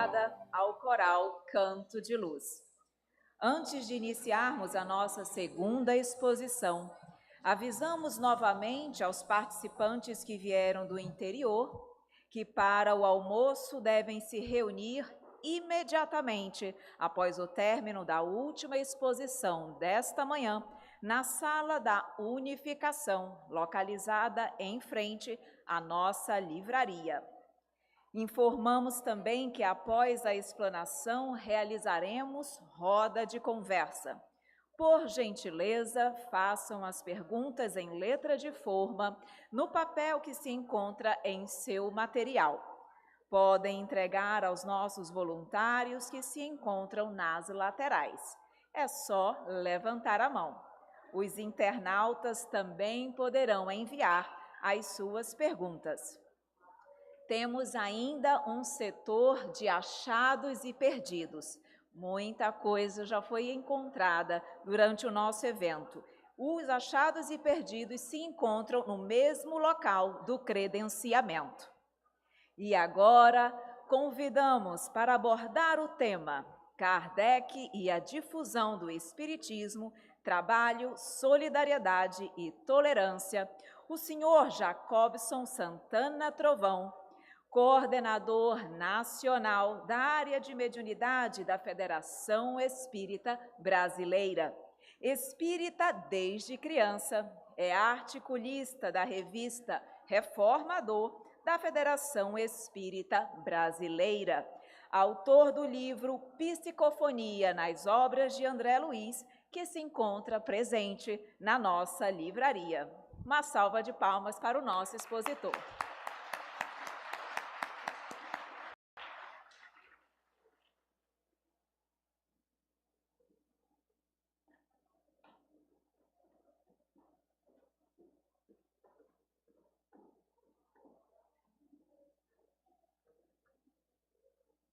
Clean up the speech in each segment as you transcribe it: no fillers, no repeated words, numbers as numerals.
convidada ao coral Canto de Luz. Antes de iniciarmos a nossa segunda exposição, avisamos novamente aos participantes que vieram do interior que para o almoço devem se reunir imediatamente após o término da última exposição desta manhã, na Sala da Unificação, localizada em frente à nossa livraria. Informamos também que após a explanação realizaremos roda de conversa. Por gentileza, façam as perguntas em letra de forma no papel que se encontra em seu material. Podem entregar aos nossos voluntários que se encontram nas laterais. É só levantar a mão. Os internautas também poderão enviar as suas perguntas. Temos ainda um setor de achados e perdidos. Muita coisa já foi encontrada durante o nosso evento. Os achados e perdidos se encontram no mesmo local do credenciamento. E agora, convidamos para abordar o tema Kardec e a difusão do Espiritismo, trabalho, solidariedade e tolerância, o senhor Jacobson Santana Trovão, coordenador nacional da área de mediunidade da Federação Espírita Brasileira. Espírita desde criança, é articulista da revista Reformador da Federação Espírita Brasileira, autor do livro Psicofonia nas obras de André Luiz, que se encontra presente na nossa livraria. Uma salva de palmas para o nosso expositor.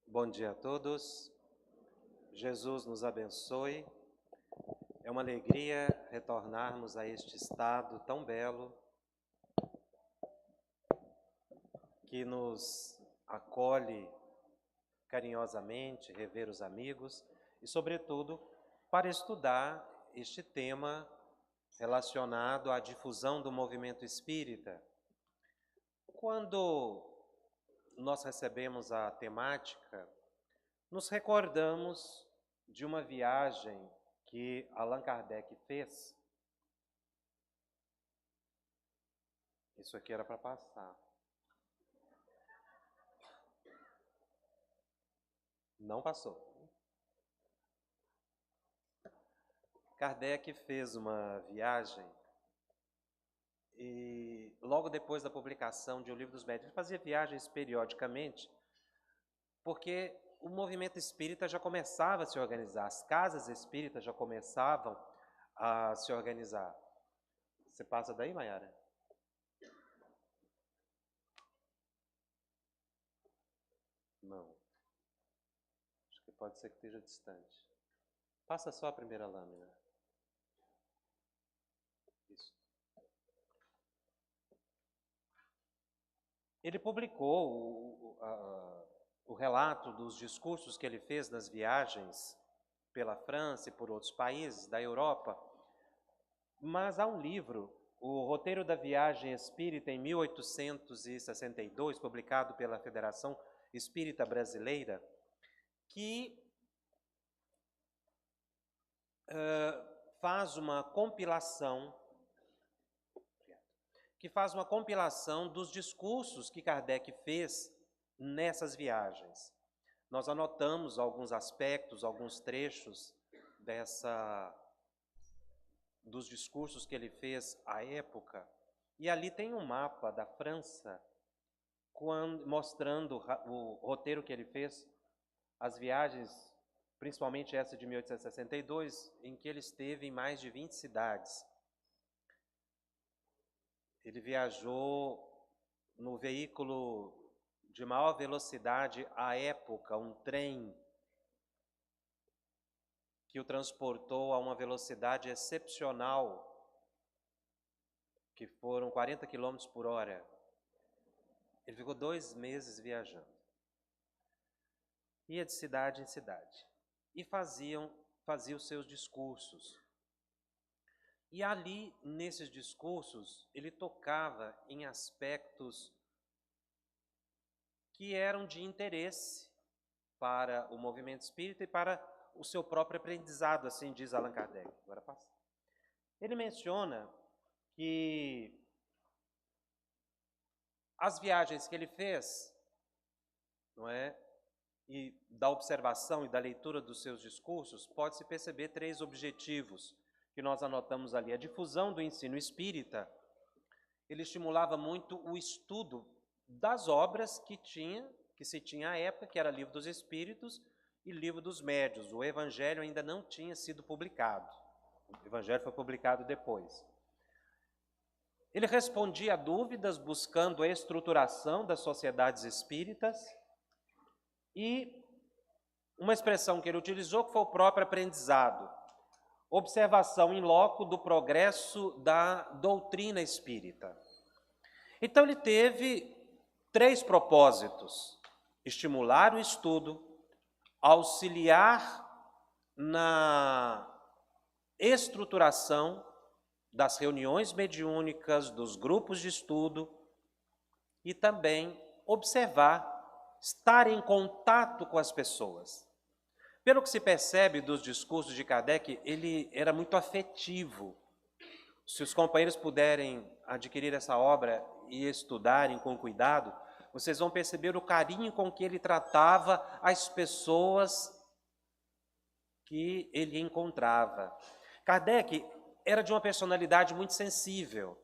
Bom dia a todos, Jesus nos abençoe, é uma alegria retornarmos a este estado tão belo que nos acolhe carinhosamente, rever os amigos e, sobretudo, para estudar este tema relacionado à difusão do movimento espírita. Quando nós recebemos a temática, nos recordamos de uma viagem que Allan Kardec fez. Isso aqui era para passar. Não passou. Kardec fez uma viagem e logo depois da publicação de O Livro dos Médiuns, ele fazia viagens periodicamente, porque o movimento espírita já começava a se organizar, as casas espíritas já começavam a se organizar. Você passa daí, Maiara? Não. Acho que pode ser que esteja distante. Passa só a primeira lâmina. Isso. Ele publicou o relato dos discursos que ele fez nas viagens pela França e por outros países da Europa, mas há um livro, o Roteiro da Viagem Espírita em 1862, publicado pela Federação Espírita Brasileira, que faz uma compilação dos discursos que Kardec fez nessas viagens. Nós anotamos alguns aspectos, alguns trechos dos discursos que ele fez à época, e ali tem um mapa da França mostrando o roteiro que ele fez, as viagens, principalmente essa de 1862, em que ele esteve em mais de 20 cidades. Ele viajou no veículo de maior velocidade à época, um trem que o transportou a uma velocidade excepcional, que foram 40 km por hora. Ele ficou 2 meses viajando. ia de cidade em cidade e fazia os seus discursos. E ali, nesses discursos, ele tocava em aspectos que eram de interesse para o movimento espírita e para o seu próprio aprendizado, assim diz Allan Kardec. Agora passa. Ele menciona que as viagens que ele fez, não é? E da observação e da leitura dos seus discursos, pode-se perceber 3 objetivos que nós anotamos ali. A difusão do ensino espírita, ele estimulava muito o estudo das obras que se tinha à época, que era Livro dos Espíritos e Livro dos Médiuns. O Evangelho ainda não tinha sido publicado. O Evangelho foi publicado depois. Ele respondia a dúvidas, buscando a estruturação das sociedades espíritas, e uma expressão que ele utilizou que foi o próprio aprendizado, observação in loco do progresso da doutrina espírita. Então ele teve 3 propósitos: estimular o estudo, auxiliar na estruturação das reuniões mediúnicas, dos grupos de estudo, e também observar, estar em contato com as pessoas. Pelo que se percebe dos discursos de Kardec, ele era muito afetivo. Se os companheiros puderem adquirir essa obra e estudarem com cuidado, vocês vão perceber o carinho com que ele tratava as pessoas que ele encontrava. Kardec era de uma personalidade muito sensível.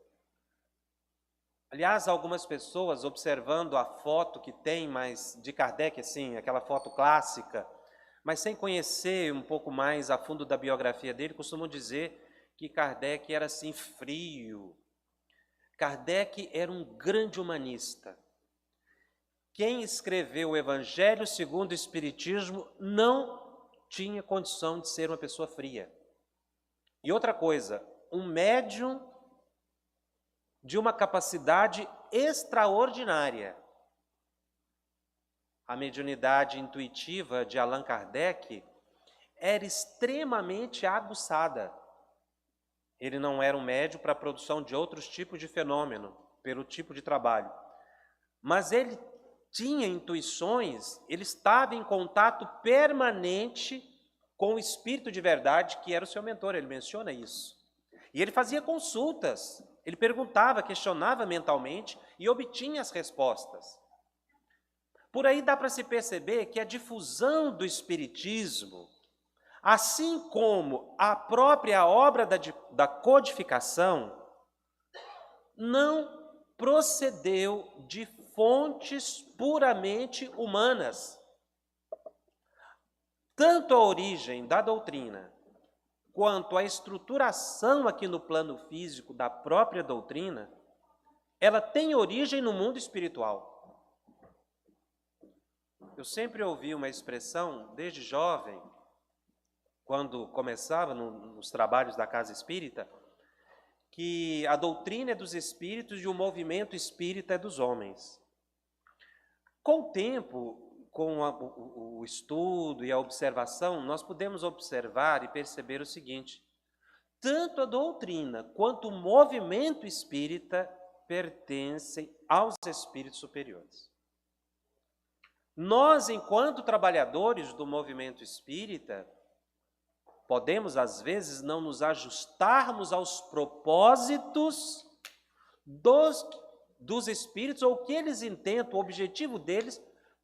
Aliás, algumas pessoas, observando a foto que tem, mas de Kardec, assim, aquela foto clássica, mas sem conhecer um pouco mais a fundo da biografia dele, costumam dizer que Kardec era assim frio. Kardec era um grande humanista. Quem escreveu o Evangelho segundo o Espiritismo não tinha condição de ser uma pessoa fria. E outra coisa, um médium de uma capacidade extraordinária. A mediunidade intuitiva de Allan Kardec era extremamente aguçada. Ele não era um médium para a produção de outros tipos de fenômeno, pelo tipo de trabalho. Mas ele tinha intuições, ele estava em contato permanente com o Espírito de verdade, que era o seu mentor, ele menciona isso. E ele fazia consultas, ele perguntava, questionava mentalmente e obtinha as respostas. Por aí dá para se perceber que a difusão do Espiritismo, assim como a própria obra da codificação, não procedeu de fontes puramente humanas. Tanto a origem da doutrina, quanto a estruturação aqui no plano físico da própria doutrina, ela tem origem no mundo espiritual. Eu sempre ouvi uma expressão, desde jovem, quando começava nos trabalhos da Casa Espírita, que a doutrina é dos espíritos e o movimento espírita é dos homens. Com o tempo, com o estudo e a observação, nós podemos observar e perceber o seguinte: tanto a doutrina quanto o movimento espírita pertencem aos espíritos superiores. Nós, enquanto trabalhadores do movimento espírita, podemos, às vezes, não nos ajustarmos aos propósitos dos espíritos, ou o que eles intentam, o objetivo deles,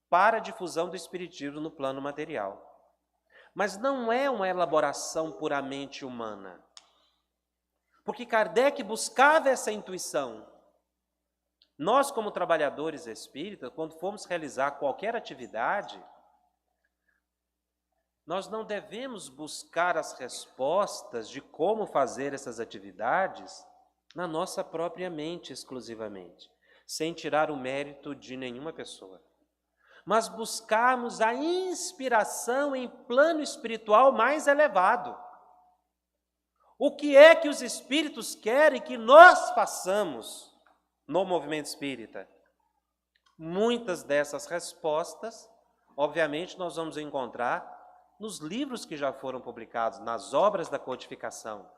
para a difusão do espiritismo no plano material. Mas não é uma elaboração puramente humana. Porque Kardec buscava essa intuição. Nós, como trabalhadores espíritas, quando formos realizar qualquer atividade, nós não devemos buscar as respostas de como fazer essas atividades na nossa própria mente exclusivamente, sem tirar o mérito de nenhuma pessoa. Mas buscarmos a inspiração em plano espiritual mais elevado. O que é que os espíritos querem que nós façamos no movimento espírita? Muitas dessas respostas obviamente, nós vamos encontrar nos livros que já foram publicados, nas obras da codificação.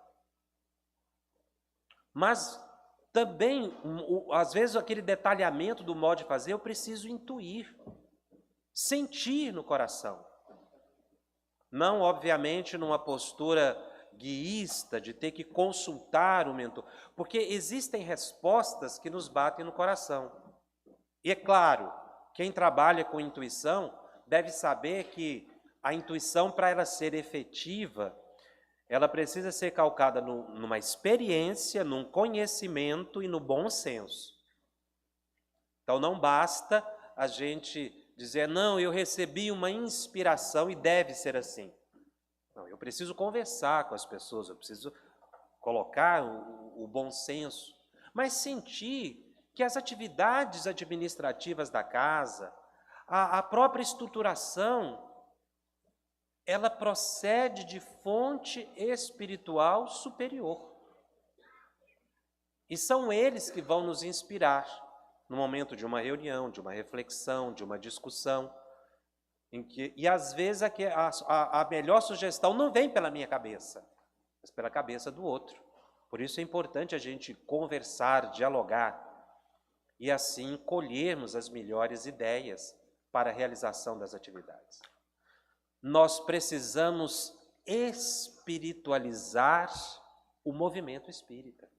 Mas também, às vezes, aquele detalhamento do modo de fazer, eu preciso intuir, sentir no coração. Não, obviamente, numa postura guiísta, de ter que consultar o mentor, porque existem respostas que nos batem no coração. E é claro, quem trabalha com intuição deve saber que a intuição, para ela ser efetiva, ela precisa ser calcada numa experiência, num conhecimento e no bom senso. Então não basta a gente dizer, não, eu recebi uma inspiração e deve ser assim. Não, eu preciso conversar com as pessoas, eu preciso colocar o bom senso, mas sentir que as atividades administrativas da casa, a própria estruturação, ela procede de fonte espiritual superior. E são eles que vão nos inspirar no momento de uma reunião, de uma reflexão, de uma discussão. E às vezes a melhor sugestão não vem pela minha cabeça, mas pela cabeça do outro. Por isso é importante a gente conversar, dialogar, e assim colhermos as melhores ideias para a realização das atividades. Nós precisamos espiritualizar o movimento espírita.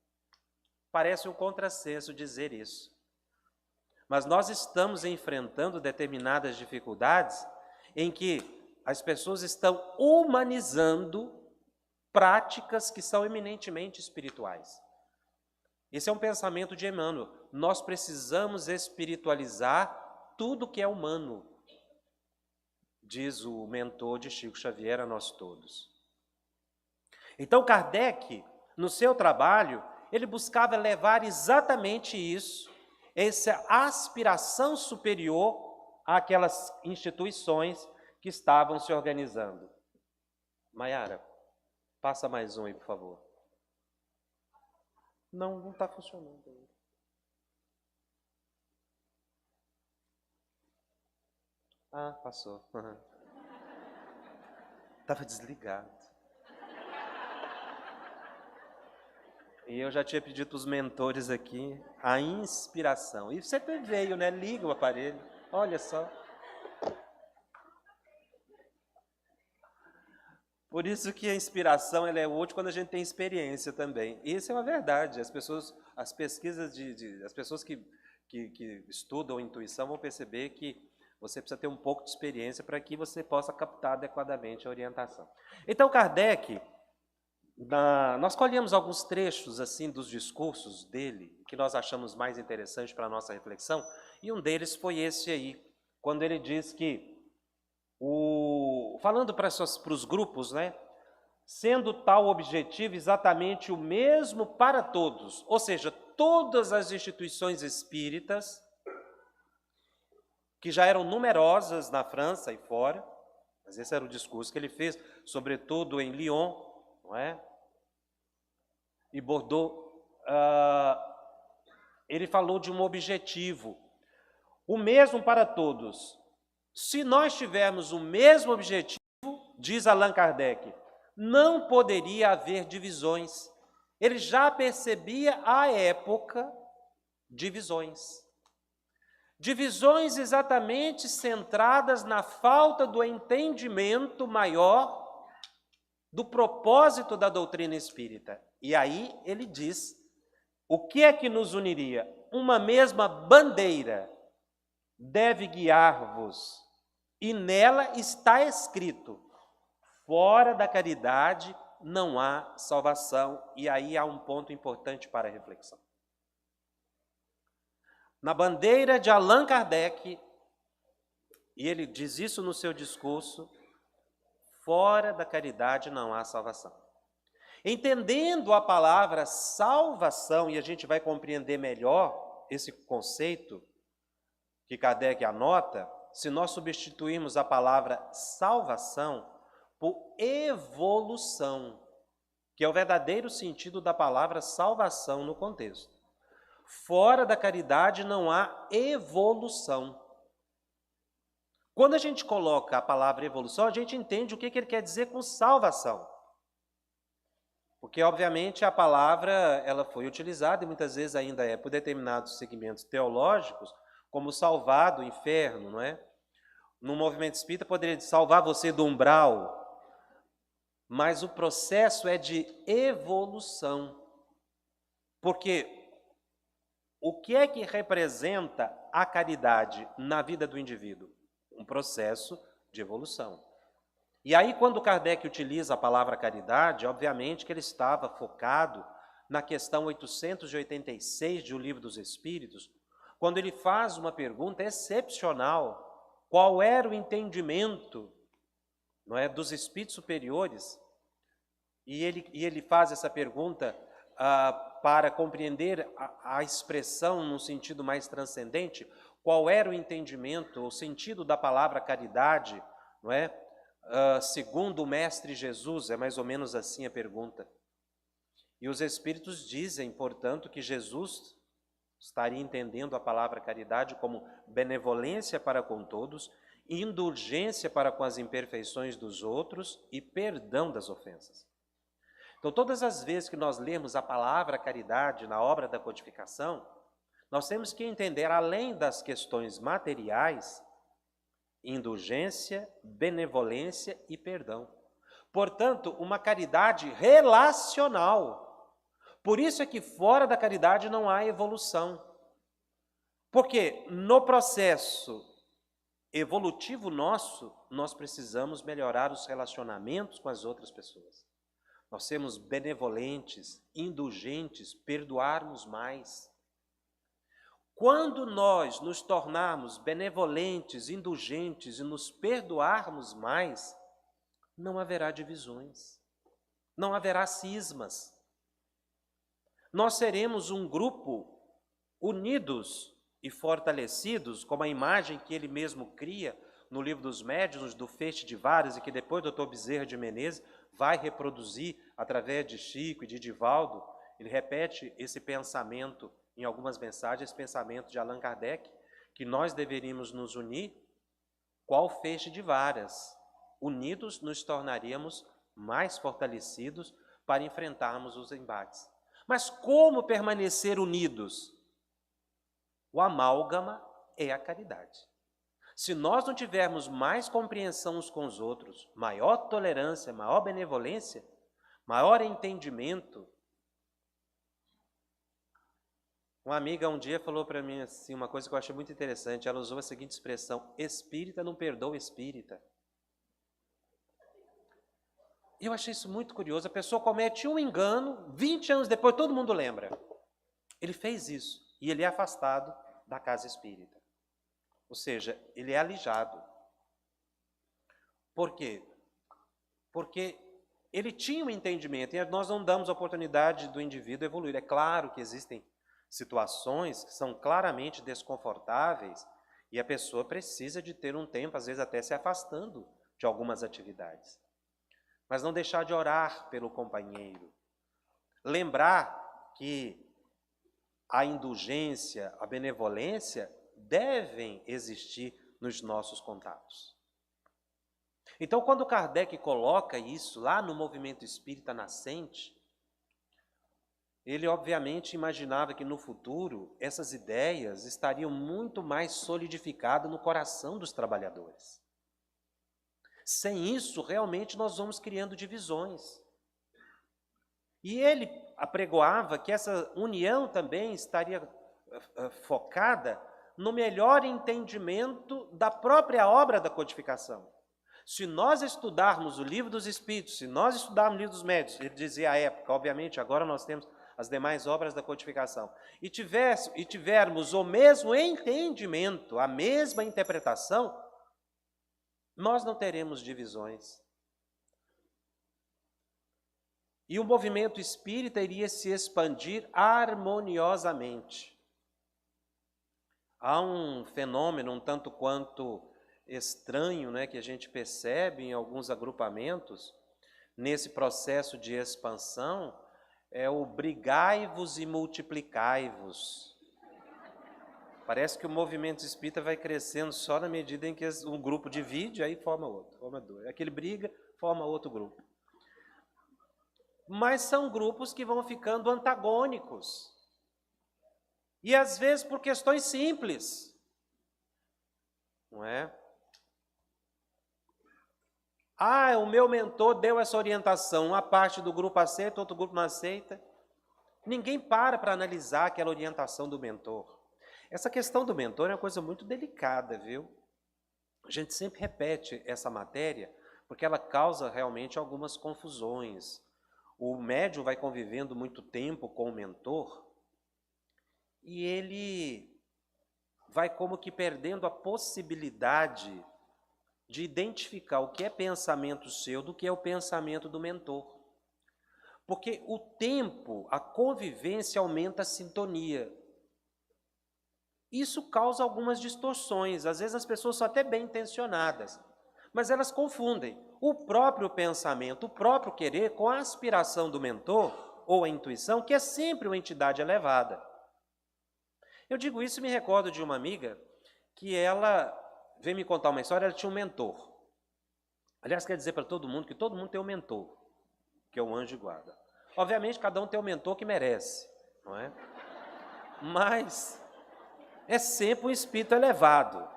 Parece um contrassenso dizer isso. Mas nós estamos enfrentando determinadas dificuldades em que as pessoas estão humanizando práticas que são eminentemente espirituais. Esse é um pensamento de Emmanuel. Nós precisamos espiritualizar tudo que é humano, diz o mentor de Chico Xavier a nós todos. Então Kardec, no seu trabalho, ele buscava levar exatamente isso, essa aspiração superior àquelas instituições que estavam se organizando. Maiara, passa mais um aí, por favor. Não está funcionando. Ah, passou. Estava desligado. E eu já tinha pedido para os mentores aqui a inspiração. E você veio, né? Liga o aparelho. Olha só. Por isso que a inspiração ela é útil quando a gente tem experiência também. Isso é uma verdade. As pesquisas as pessoas que estudam intuição vão perceber que você precisa ter um pouco de experiência para que você possa captar adequadamente a orientação. Então, Kardec, nós colhemos alguns trechos assim dos discursos dele, que nós achamos mais interessantes para a nossa reflexão, e um deles foi esse aí, quando ele diz que, falando para os grupos, né, sendo tal objetivo exatamente o mesmo para todos, ou seja, todas as instituições espíritas, que já eram numerosas na França e fora, mas esse era o discurso que ele fez, sobretudo em Lyon, não é? E Bordeaux, ele falou de um objetivo, o mesmo para todos. Se nós tivermos o mesmo objetivo, diz Allan Kardec, não poderia haver divisões. Ele já percebia à época divisões. Divisões exatamente centradas na falta do entendimento maior do propósito da doutrina espírita. E aí ele diz, o que é que nos uniria? Uma mesma bandeira deve guiar-vos, e nela está escrito, fora da caridade não há salvação. E aí há um ponto importante para a reflexão. Na bandeira de Allan Kardec, e ele diz isso no seu discurso, fora da caridade não há salvação. Entendendo a palavra salvação, e a gente vai compreender melhor esse conceito que Kardec anota, se nós substituirmos a palavra salvação por evolução, que é o verdadeiro sentido da palavra salvação no contexto. Fora da caridade não há evolução. Quando a gente coloca a palavra evolução, a gente entende o que ele quer dizer com salvação. Porque, obviamente, a palavra ela foi utilizada e muitas vezes ainda é por determinados segmentos teológicos como salvar do inferno, não é? No movimento espírita poderia salvar você do umbral, mas o processo é de evolução. Porque o que é que representa a caridade na vida do indivíduo? Um processo de evolução. E aí, quando Kardec utiliza a palavra caridade, obviamente que ele estava focado na questão 886 de O Livro dos Espíritos, quando ele faz uma pergunta excepcional: qual era o entendimento, não é, dos espíritos superiores? E ele faz essa pergunta para compreender a expressão num sentido mais transcendente, qual era o entendimento, o sentido da palavra caridade, não é? Segundo o Mestre Jesus, é mais ou menos assim a pergunta. E os Espíritos dizem, portanto, que Jesus estaria entendendo a palavra caridade como benevolência para com todos, indulgência para com as imperfeições dos outros e perdão das ofensas. Então, todas as vezes que nós lemos a palavra caridade na obra da codificação, nós temos que entender, além das questões materiais, indulgência, benevolência e perdão. Portanto, uma caridade relacional. Por isso é que fora da caridade não há evolução. Porque no processo evolutivo nosso, nós precisamos melhorar os relacionamentos com as outras pessoas. Nós sermos benevolentes, indulgentes, perdoarmos mais. Quando nós nos tornarmos benevolentes, indulgentes e nos perdoarmos mais, não haverá divisões, não haverá cismas. Nós seremos um grupo unidos e fortalecidos, como a imagem que ele mesmo cria no Livro dos Médiuns, do feixe de varas, e que depois o Dr. Bezerra de Menezes vai reproduzir através de Chico e de Divaldo. Ele repete esse pensamento em algumas mensagens, esse pensamento de Allan Kardec, que nós deveríamos nos unir, qual feixe de varas. Unidos nos tornaríamos mais fortalecidos para enfrentarmos os embates. Mas como permanecer unidos? O amálgama é a caridade. Se nós não tivermos mais compreensão uns com os outros, maior tolerância, maior benevolência, maior entendimento. Uma amiga um dia falou para mim assim, uma coisa que eu achei muito interessante. Ela usou a seguinte expressão: espírita não perdoa espírita. Eu achei isso muito curioso. A pessoa comete um engano, 20 anos depois todo mundo lembra. Ele fez isso e ele é afastado da casa espírita. Ou seja, ele é alijado. Por quê? Porque ele tinha um entendimento e nós não damos a oportunidade do indivíduo evoluir. É claro que existem situações que são claramente desconfortáveis e a pessoa precisa de ter um tempo, às vezes até se afastando de algumas atividades. Mas não deixar de orar pelo companheiro. Lembrar que a indulgência, a benevolência devem existir nos nossos contatos. Então, quando Kardec coloca isso lá no movimento espírita nascente, ele obviamente imaginava que no futuro essas ideias estariam muito mais solidificadas no coração dos trabalhadores. Sem isso, realmente nós vamos criando divisões. E ele apregoava que essa união também estaria focada no melhor entendimento da própria obra da codificação. Se nós estudarmos o Livro dos Espíritos, se nós estudarmos o Livro dos Médiuns, ele dizia à época, obviamente agora nós temos as demais obras da codificação, e tivermos o mesmo entendimento, a mesma interpretação, nós não teremos divisões. E o movimento espírita iria se expandir harmoniosamente. Há um fenômeno um tanto quanto estranho, né, que a gente percebe em alguns agrupamentos, nesse processo de expansão, é o brigai-vos e multiplicai-vos. Parece que o movimento espírita vai crescendo só na medida em que um grupo divide, aí forma outro, forma dois. Aquele briga, forma outro grupo. Mas são grupos que vão ficando antagônicos. E às vezes por questões simples. Não é? Ah, o meu mentor deu essa orientação, uma parte do grupo aceita, outro grupo não aceita. Ninguém para analisar aquela orientação do mentor. Essa questão do mentor é uma coisa muito delicada, viu? A gente sempre repete essa matéria, porque ela causa realmente algumas confusões. O médium vai convivendo muito tempo com o mentor, e ele vai como que perdendo a possibilidade de identificar o que é pensamento seu do que é o pensamento do mentor. Porque o tempo, a convivência aumenta a sintonia. Isso causa algumas distorções. Às vezes as pessoas são até bem intencionadas, mas elas confundem o próprio pensamento, o próprio querer com a aspiração do mentor ou a intuição, que é sempre uma entidade elevada. Eu digo isso e me recordo de uma amiga que ela veio me contar uma história, ela tinha um mentor. Aliás, quer dizer para todo mundo que todo mundo tem um mentor, que é o anjo de guarda. Obviamente, cada um tem um mentor que merece, não é? Mas é sempre um espírito elevado,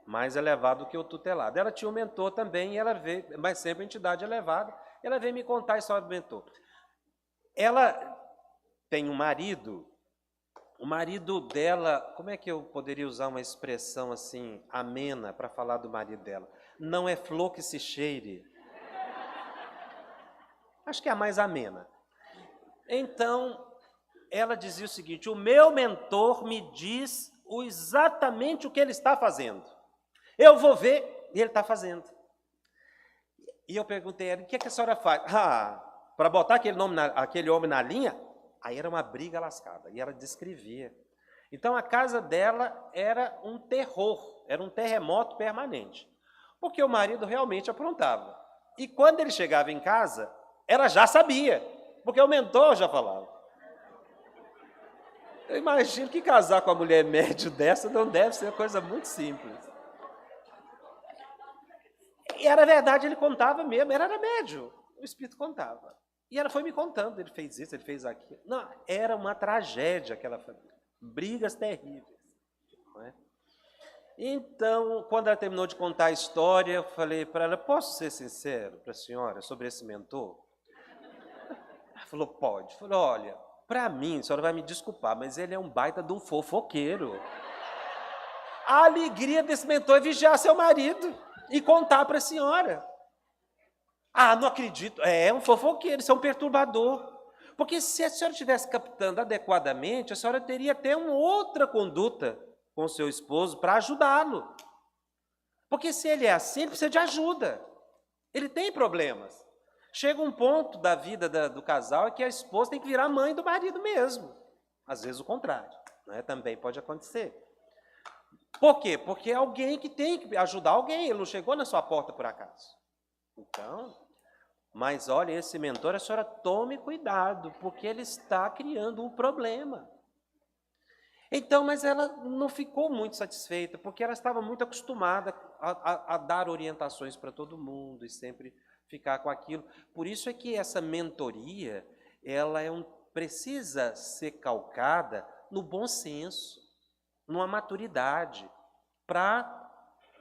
mais elevado que o tutelado. Ela tinha um mentor também, e ela veio, mas sempre entidade elevada, ela veio me contar a história do mentor. Ela tem um marido, o marido dela, como é que eu poderia usar uma expressão assim, amena, para falar do marido dela? Não é flor que se cheire. Acho que é a mais amena. Então, ela dizia o seguinte: o meu mentor me diz exatamente o que ele está fazendo. Eu vou ver e ele está fazendo. E eu perguntei a ela: o que é que a senhora faz? Para botar aquele homem na linha, aí era uma briga lascada. E ela descrevia. Então a casa dela era um terror, era um terremoto permanente. Porque o marido realmente aprontava. E quando ele chegava em casa, ela já sabia, porque o mentor já falava. Eu imagino que casar com uma mulher médio dessa não deve ser uma coisa muito simples. E era verdade, ele contava mesmo, era médio, o espírito contava. E ela foi me contando, ele fez isso, ele fez aquilo. Não, era uma tragédia aquela família, brigas terríveis. Não é? Então, quando ela terminou de contar a história, eu falei para ela: posso ser sincero para a senhora sobre esse mentor? Ela falou: pode. Eu falei: olha, para mim, a senhora vai me desculpar, mas ele é um baita de um fofoqueiro. A alegria desse mentor é vigiar seu marido e contar para a senhora. Ah, não acredito. É um fofoqueiro, isso é um perturbador. Porque se a senhora estivesse captando adequadamente, a senhora teria até uma outra conduta com o seu esposo para ajudá-lo. Porque se ele é assim, ele precisa de ajuda. Ele tem problemas. Chega um ponto da vida do casal que a esposa tem que virar mãe do marido mesmo. Às vezes o contrário, né? Também pode acontecer. Por quê? Porque é alguém que tem que ajudar alguém, ele não chegou na sua porta por acaso. Então, mas olha, esse mentor, a senhora tome cuidado, porque ele está criando um problema. Então, mas ela não ficou muito satisfeita, porque ela estava muito acostumada a dar orientações para todo mundo e sempre ficar com aquilo. Por isso é que essa mentoria, ela precisa ser calcada no bom senso, numa maturidade, para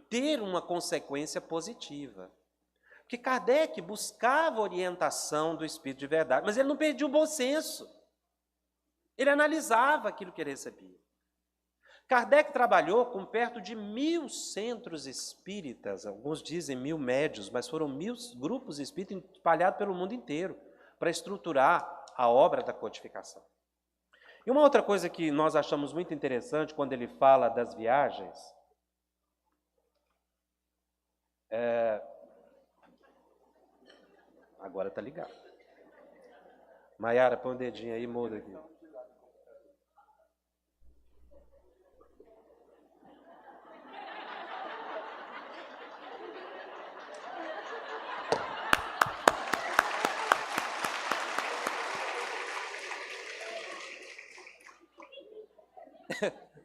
ter uma consequência positiva. Porque Kardec buscava orientação do Espírito de verdade, mas ele não perdia o bom senso. Ele analisava aquilo que ele recebia. Kardec trabalhou com perto de 1000 centros espíritas, alguns dizem 1000 médios, mas foram 1000 grupos espíritas espalhados pelo mundo inteiro, para estruturar a obra da codificação. E uma outra coisa que nós achamos muito interessante quando ele fala das viagens, agora está ligado. Maiara, põe o dedinho aí e muda aqui.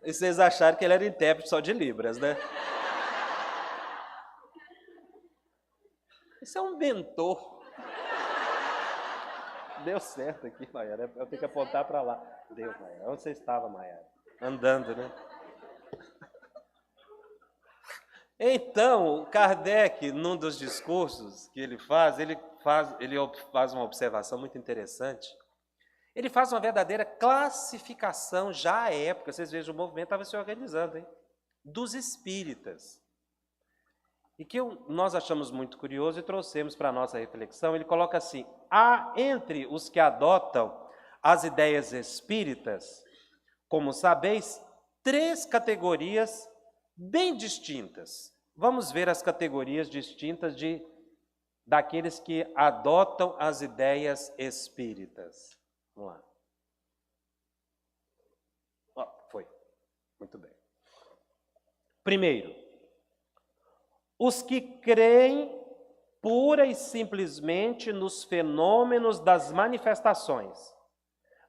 E vocês acharam que ele era intérprete só de Libras, né? Isso é um mentor. Deu certo aqui, Maiara. Eu tenho que apontar para lá. Deu, Maiara. Onde você estava, Maiara? Andando, né? Então, Kardec, num dos discursos que ele faz uma observação muito interessante. Ele faz uma verdadeira classificação, já à época, vocês vejam, o movimento estava se organizando, hein? Dos espíritas. E que nós achamos muito curioso e trouxemos para a nossa reflexão. Ele coloca assim: há entre os que adotam as ideias espíritas, como sabeis, 3 categorias bem distintas. Vamos ver as categorias distintas daqueles que adotam as ideias espíritas. Vamos lá. Foi. Muito bem. Primeiro, os que creem pura e simplesmente nos fenômenos das manifestações,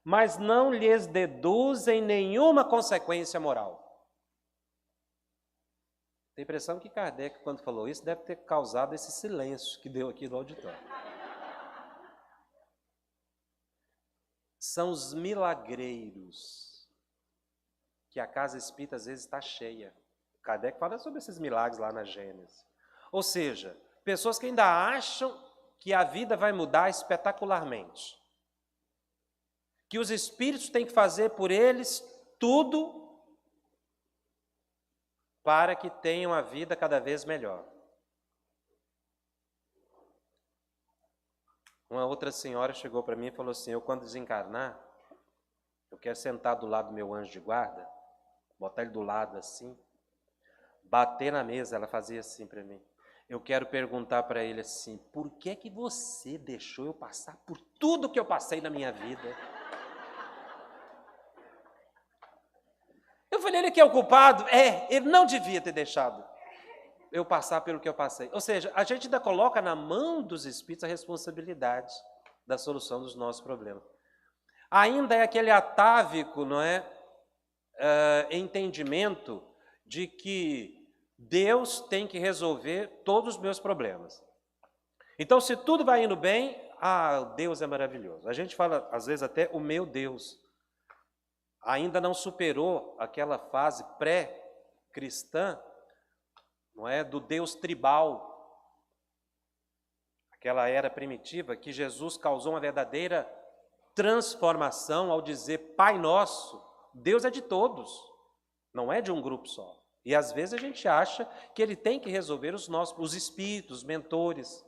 mas não lhes deduzem nenhuma consequência moral. Tem a impressão que Kardec, quando falou isso, deve ter causado esse silêncio que deu aqui no auditório. São os milagreiros, que a casa espírita às vezes está cheia. Kardec fala sobre esses milagres lá na Gênesis. Ou seja, pessoas que ainda acham que a vida vai mudar espetacularmente. Que os espíritos têm que fazer por eles tudo para que tenham a vida cada vez melhor. Uma outra senhora chegou para mim e falou assim: eu quando desencarnar, eu quero sentar do lado do meu anjo de guarda, botar ele do lado assim, bater na mesa. Ela fazia assim para mim. Eu quero perguntar para ele assim: por que que você deixou eu passar por tudo que eu passei na minha vida? Eu falei: ele que é o culpado? Ele não devia ter deixado eu passar pelo que eu passei. Ou seja, a gente ainda coloca na mão dos espíritos a responsabilidade da solução dos nossos problemas. Ainda é aquele atávico, não é? Entendimento de que Deus tem que resolver todos os meus problemas. Então, se tudo vai indo bem, Deus é maravilhoso. A gente fala, às vezes, até o meu Deus. Ainda não superou aquela fase pré-cristã, não é, do Deus tribal, aquela era primitiva que Jesus causou uma verdadeira transformação ao dizer: Pai Nosso. Deus é de todos, não é de um grupo só. E às vezes a gente acha que ele tem que resolver os espíritos, os mentores.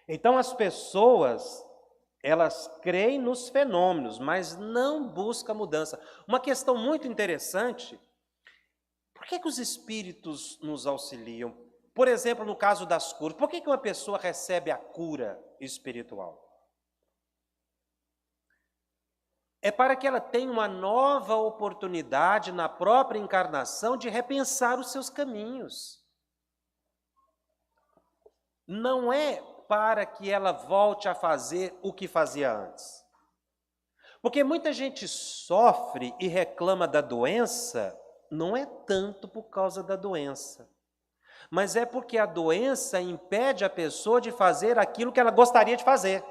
Então as pessoas, elas creem nos fenômenos, mas não buscam mudança. Uma questão muito interessante: por que os espíritos nos auxiliam? Por exemplo, no caso das curas, por que uma pessoa recebe a cura espiritual? É para que ela tenha uma nova oportunidade na própria encarnação de repensar os seus caminhos. Não é para que ela volte a fazer o que fazia antes. Porque muita gente sofre e reclama da doença, não é tanto por causa da doença, mas é porque a doença impede a pessoa de fazer aquilo que ela gostaria de fazer.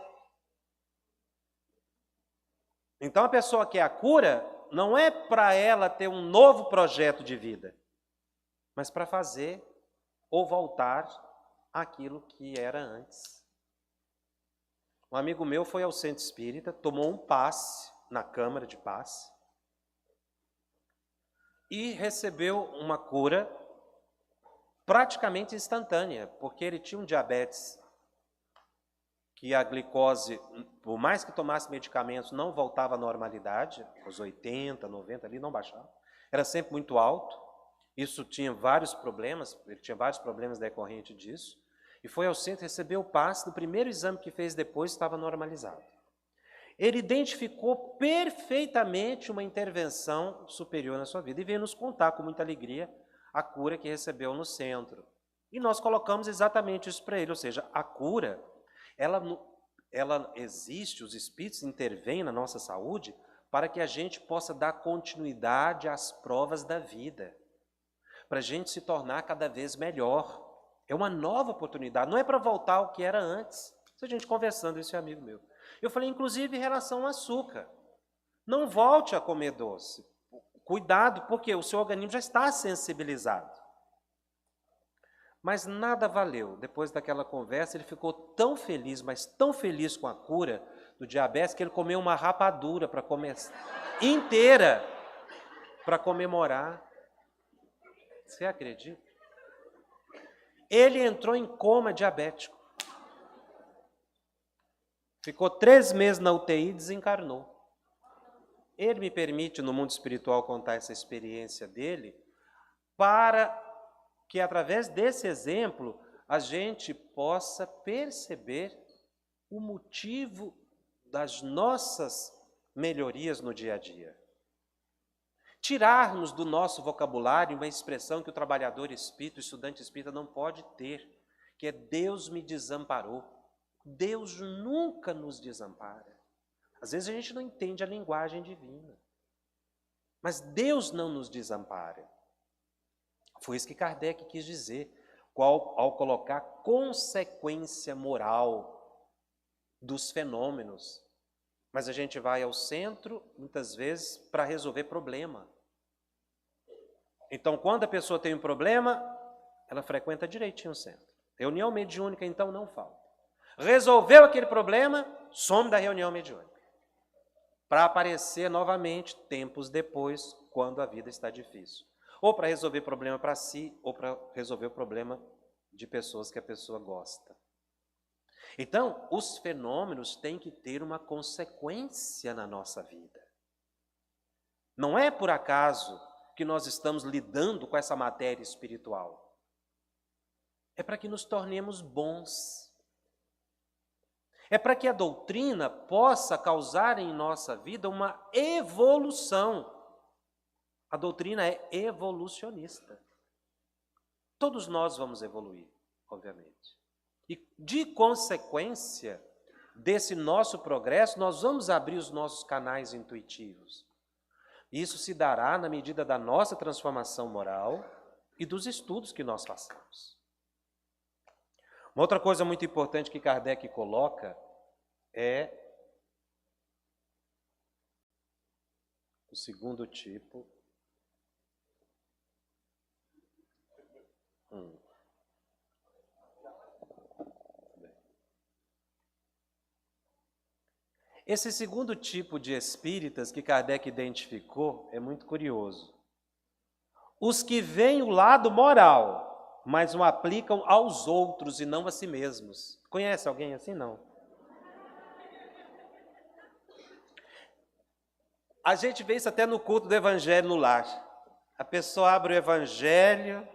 Então a pessoa que quer a cura não é para ela ter um novo projeto de vida, mas para fazer ou voltar àquilo que era antes. Um amigo meu foi ao centro espírita, tomou um passe na câmara de passe e recebeu uma cura praticamente instantânea, porque ele tinha um diabetes que a glicose, por mais que tomasse medicamentos, não voltava à normalidade, aos 80, 90 ali, não baixava. Era sempre muito alto. Isso tinha vários problemas, ele tinha vários problemas decorrentes disso. E foi ao centro, recebeu o passe, no primeiro exame que fez depois, estava normalizado. Ele identificou perfeitamente uma intervenção superior na sua vida e veio nos contar com muita alegria a cura que recebeu no centro. E nós colocamos exatamente isso para ele, ou seja, a cura, ela existe, os espíritos intervêm na nossa saúde para que a gente possa dar continuidade às provas da vida, para a gente se tornar cada vez melhor. É uma nova oportunidade, não é para voltar ao que era antes. Se a gente conversando, esse amigo meu. Eu falei, inclusive, em relação ao açúcar. Não volte a comer doce. Cuidado, porque o seu organismo já está sensibilizado. Mas nada valeu. Depois daquela conversa, ele ficou tão feliz, mas tão feliz com a cura do diabetes, que ele comeu uma rapadura para comer inteira para comemorar. Você acredita? Ele entrou em coma diabético. Ficou 3 meses na UTI e desencarnou. Ele me permite, no mundo espiritual, contar essa experiência dele, para que, através desse exemplo, a gente possa perceber o motivo das nossas melhorias no dia a dia. Tirarmos do nosso vocabulário uma expressão que o trabalhador espírita, o estudante espírita não pode ter, que é Deus me desamparou. Deus nunca nos desampara. Às vezes a gente não entende a linguagem divina. Mas Deus não nos desampara. Foi isso que Kardec quis dizer, ao colocar consequência moral dos fenômenos. Mas a gente vai ao centro, muitas vezes, para resolver problema. Então, quando a pessoa tem um problema, ela frequenta direitinho o centro. Reunião mediúnica, então, não falta. Resolveu aquele problema, some da reunião mediúnica. Para aparecer novamente, tempos depois, quando a vida está difícil. Ou para resolver problema para si, ou para resolver o problema de pessoas que a pessoa gosta. Então, os fenômenos têm que ter uma consequência na nossa vida. Não é por acaso que nós estamos lidando com essa matéria espiritual. É para que nos tornemos bons. É para que a doutrina possa causar em nossa vida uma evolução. A doutrina é evolucionista. Todos nós vamos evoluir, obviamente. E, de consequência desse nosso progresso, nós vamos abrir os nossos canais intuitivos. Isso se dará na medida da nossa transformação moral e dos estudos que nós façamos. Uma outra coisa muito importante que Kardec coloca é o segundo tipo. Esse segundo tipo de espíritas que Kardec identificou é muito curioso. Os que veem o lado moral, mas o aplicam aos outros e não a si mesmos. Conhece alguém assim? Não. A gente vê isso até no culto do Evangelho no lar. A pessoa abre o Evangelho.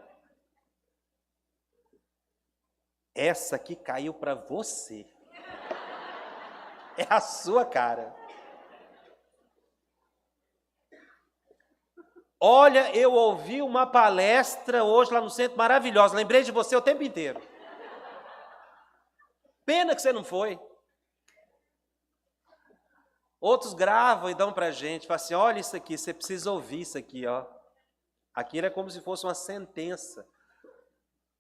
Essa aqui caiu para você. É a sua cara. Olha, eu ouvi uma palestra hoje lá no centro maravilhosa. Lembrei de você o tempo inteiro. Pena que você não foi. Outros gravam e dão para a gente. Falam assim, olha isso aqui, você precisa ouvir isso aqui. Ó. Aquilo é como se fosse uma sentença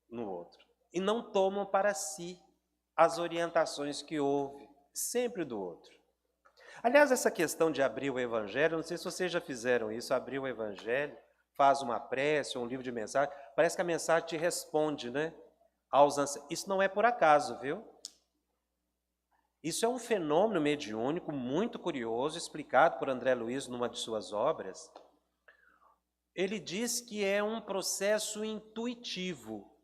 no outro. E não tomam para si as orientações que houve, sempre do outro. Aliás, essa questão de abrir o Evangelho, não sei se vocês já fizeram isso, abrir o Evangelho, faz uma prece, um livro de mensagem, parece que a mensagem te responde, né? Isso não é por acaso, viu? Isso é um fenômeno mediúnico muito curioso, explicado por André Luiz numa de suas obras. Ele diz que é um processo intuitivo,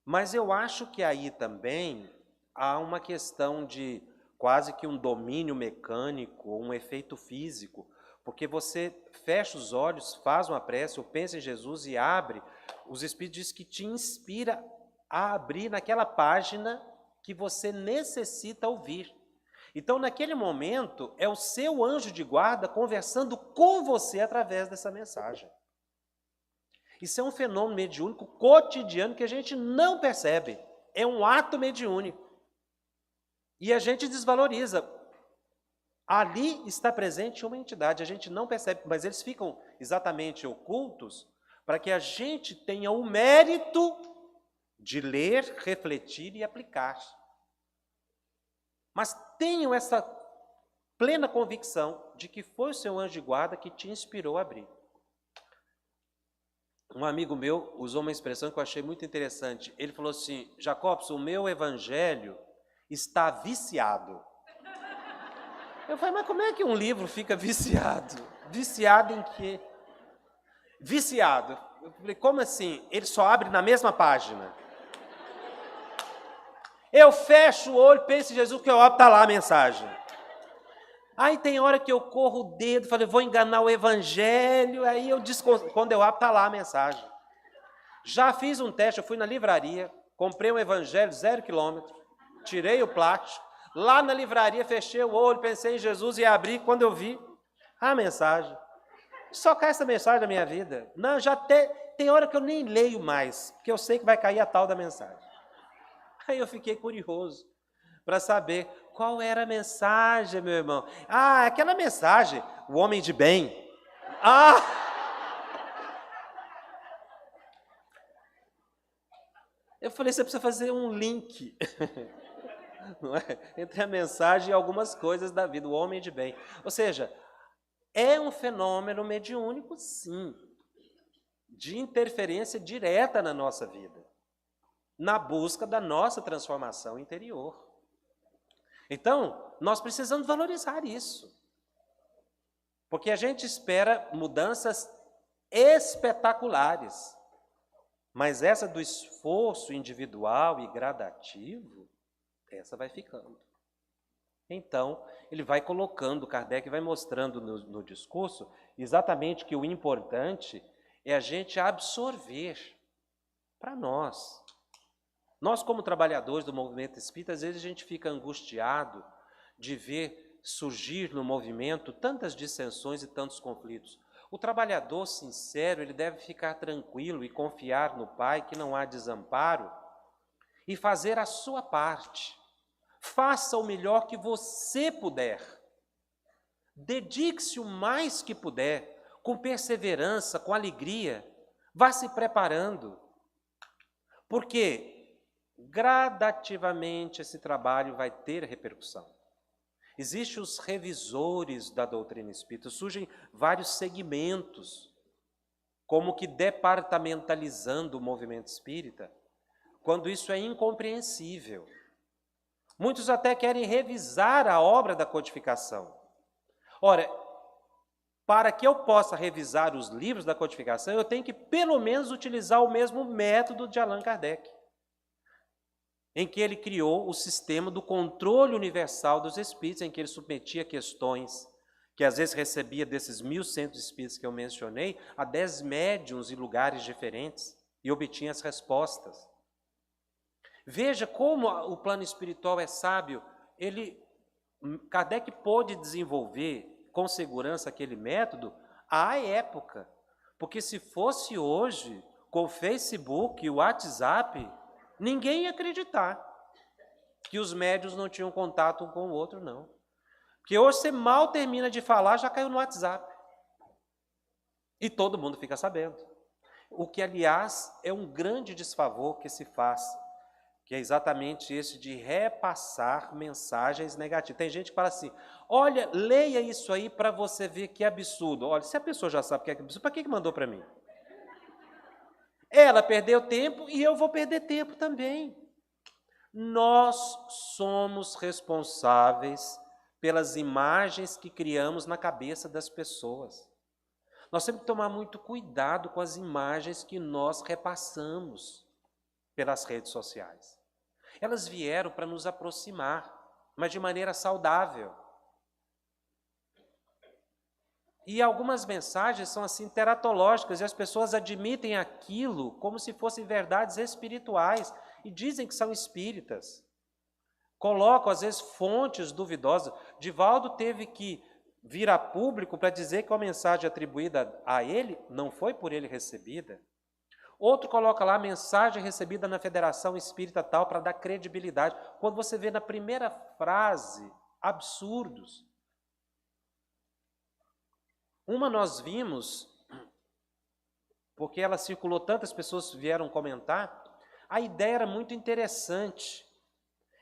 mas eu acho que aí também há uma questão de quase que um domínio mecânico, um efeito físico, porque você fecha os olhos, faz uma prece, ou pensa em Jesus e abre, os Espíritos dizem que te inspira a abrir naquela página que você necessita ouvir. Então, naquele momento, é o seu anjo de guarda conversando com você através dessa mensagem. Isso é um fenômeno mediúnico cotidiano que a gente não percebe. É um ato mediúnico. E a gente desvaloriza. Ali está presente uma entidade, a gente não percebe, mas eles ficam exatamente ocultos para que a gente tenha o mérito de ler, refletir e aplicar. Mas tenham essa plena convicção de que foi o seu anjo de guarda que te inspirou a abrir. Um amigo meu usou uma expressão que eu achei muito interessante. Ele falou assim: Jacobs, o meu evangelho está viciado. Eu falei, mas como é que um livro fica viciado? Viciado em quê? Viciado. Eu falei, como assim? Ele só abre na mesma página. Eu fecho o olho, penso em Jesus, que eu abro, está lá a mensagem. Aí tem hora que eu corro o dedo, falei, vou enganar o evangelho, aí quando eu abro, está lá a mensagem. Já fiz um teste, eu fui na livraria, comprei um evangelho 0 quilômetro, tirei o plástico, lá na livraria fechei o olho, pensei em Jesus e abri, quando eu vi a mensagem. Só cai essa mensagem da minha vida. Não, tem hora que eu nem leio mais, porque eu sei que vai cair a tal da mensagem. Aí eu fiquei curioso para saber qual era a mensagem, meu irmão. Ah, aquela mensagem, o homem de bem. Ah! Eu falei, você precisa fazer um link não é? Entre a mensagem e algumas coisas da vida, o homem de bem. Ou seja, é um fenômeno mediúnico, sim, de interferência direta na nossa vida, na busca da nossa transformação interior. Então, nós precisamos valorizar isso, porque a gente espera mudanças espetaculares, mas essa do esforço individual e gradativo, essa vai ficando. Então, ele vai colocando, Kardec vai mostrando no discurso exatamente que o importante é a gente absorver para nós. Nós, como trabalhadores do movimento espírita, às vezes a gente fica angustiado de ver surgir no movimento tantas dissensões e tantos conflitos. O trabalhador sincero, ele deve ficar tranquilo e confiar no Pai que não há desamparo e fazer a sua parte. Faça o melhor que você puder. Dedique-se o mais que puder, com perseverança, com alegria. Vá se preparando. Porque gradativamente esse trabalho vai ter repercussão. Existem os revisores da doutrina espírita, surgem vários segmentos, como que departamentalizando o movimento espírita, quando isso é incompreensível. Muitos até querem revisar a obra da codificação. Ora, para que eu possa revisar os livros da codificação, eu tenho que pelo menos utilizar o mesmo método de Allan Kardec, em que ele criou o sistema do controle universal dos espíritos, em que ele submetia questões que às vezes recebia desses 1.100 espíritos que eu mencionei, a 10 médiuns em lugares diferentes, e obtinha as respostas. Veja como o plano espiritual é sábio. Kardec pôde desenvolver com segurança aquele método à época, porque se fosse hoje, com o Facebook e o WhatsApp, ninguém ia acreditar que os médiuns não tinham contato um com o outro, não. Porque hoje você mal termina de falar, já caiu no WhatsApp. E todo mundo fica sabendo. O que, aliás, é um grande desfavor que se faz, que é exatamente esse de repassar mensagens negativas. Tem gente que fala assim, olha, leia isso aí para você ver que absurdo. Olha, se a pessoa já sabe que é absurdo, para que mandou para mim? Ela perdeu tempo e eu vou perder tempo também. Nós somos responsáveis pelas imagens que criamos na cabeça das pessoas. Nós temos que tomar muito cuidado com as imagens que nós repassamos pelas redes sociais. Elas vieram para nos aproximar, mas de maneira saudável. E algumas mensagens são assim teratológicas e as pessoas admitem aquilo como se fossem verdades espirituais e dizem que são espíritas. Colocam, às vezes, fontes duvidosas. Divaldo teve que vir a público para dizer que a mensagem atribuída a ele não foi por ele recebida. Outro coloca lá a mensagem recebida na Federação Espírita tal para dar credibilidade. Quando você vê na primeira frase absurdos, Uma nós vimos, porque ela circulou, tantas pessoas vieram comentar, a ideia era muito interessante.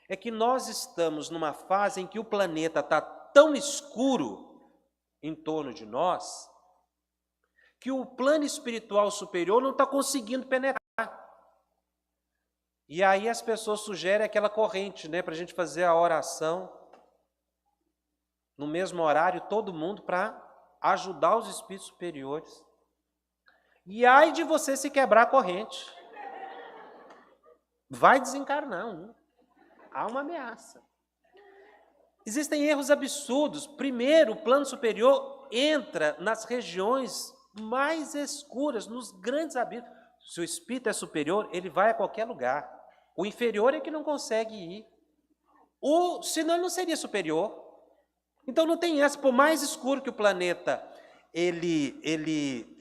É que nós estamos numa fase em que o planeta está tão escuro em torno de nós, que o plano espiritual superior não está conseguindo penetrar. E aí as pessoas sugerem aquela corrente, né, para a gente fazer a oração no mesmo horário, todo mundo, para ajudar os espíritos superiores. E ai de você se quebrar a corrente. Vai desencarnar um. Há uma ameaça. Existem erros absurdos. Primeiro, o plano superior entra nas regiões mais escuras, nos grandes abismos. Se o espírito é superior, ele vai a qualquer lugar. O inferior é que não consegue ir. Senão ele não seria superior. Então não tem essa. Por mais escuro que o planeta ele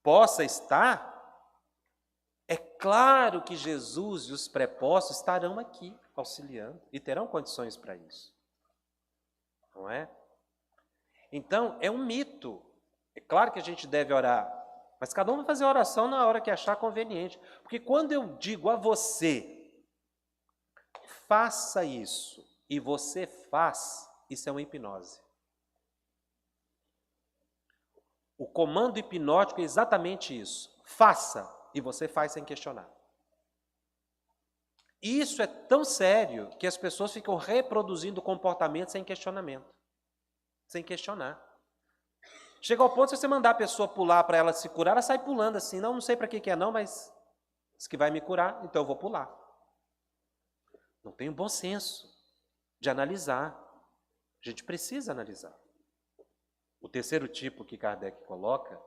possa estar, é claro que Jesus e os prepostos estarão aqui auxiliando e terão condições para isso. Não é? Então, é um mito. É claro que a gente deve orar, mas cada um vai fazer a oração na hora que achar conveniente. Porque quando eu digo a você, faça isso, e você faz, isso é uma hipnose. O comando hipnótico é exatamente isso. Faça, e você faz sem questionar. Isso é tão sério que as pessoas ficam reproduzindo o comportamento sem questionamento. Sem questionar. Chega ao ponto de você mandar a pessoa pular para ela se curar, ela sai pulando assim. Não sei para que é não, mas diz que vai me curar, então eu vou pular. Não tem o bom senso de analisar. A gente precisa analisar. O terceiro tipo que Kardec coloca,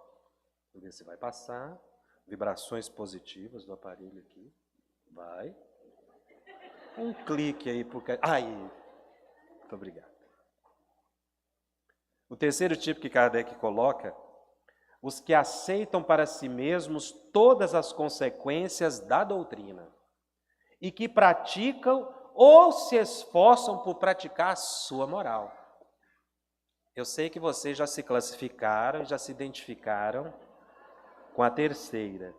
vamos ver se vai passar, vibrações positivas do aparelho aqui. Vai. Um clique aí. Aí. Muito obrigado. O terceiro tipo que Kardec coloca, os que aceitam para si mesmos todas as consequências da doutrina e que praticam ou se esforçam por praticar a sua moral. Eu sei que vocês já se classificaram, já se identificaram com a terceira.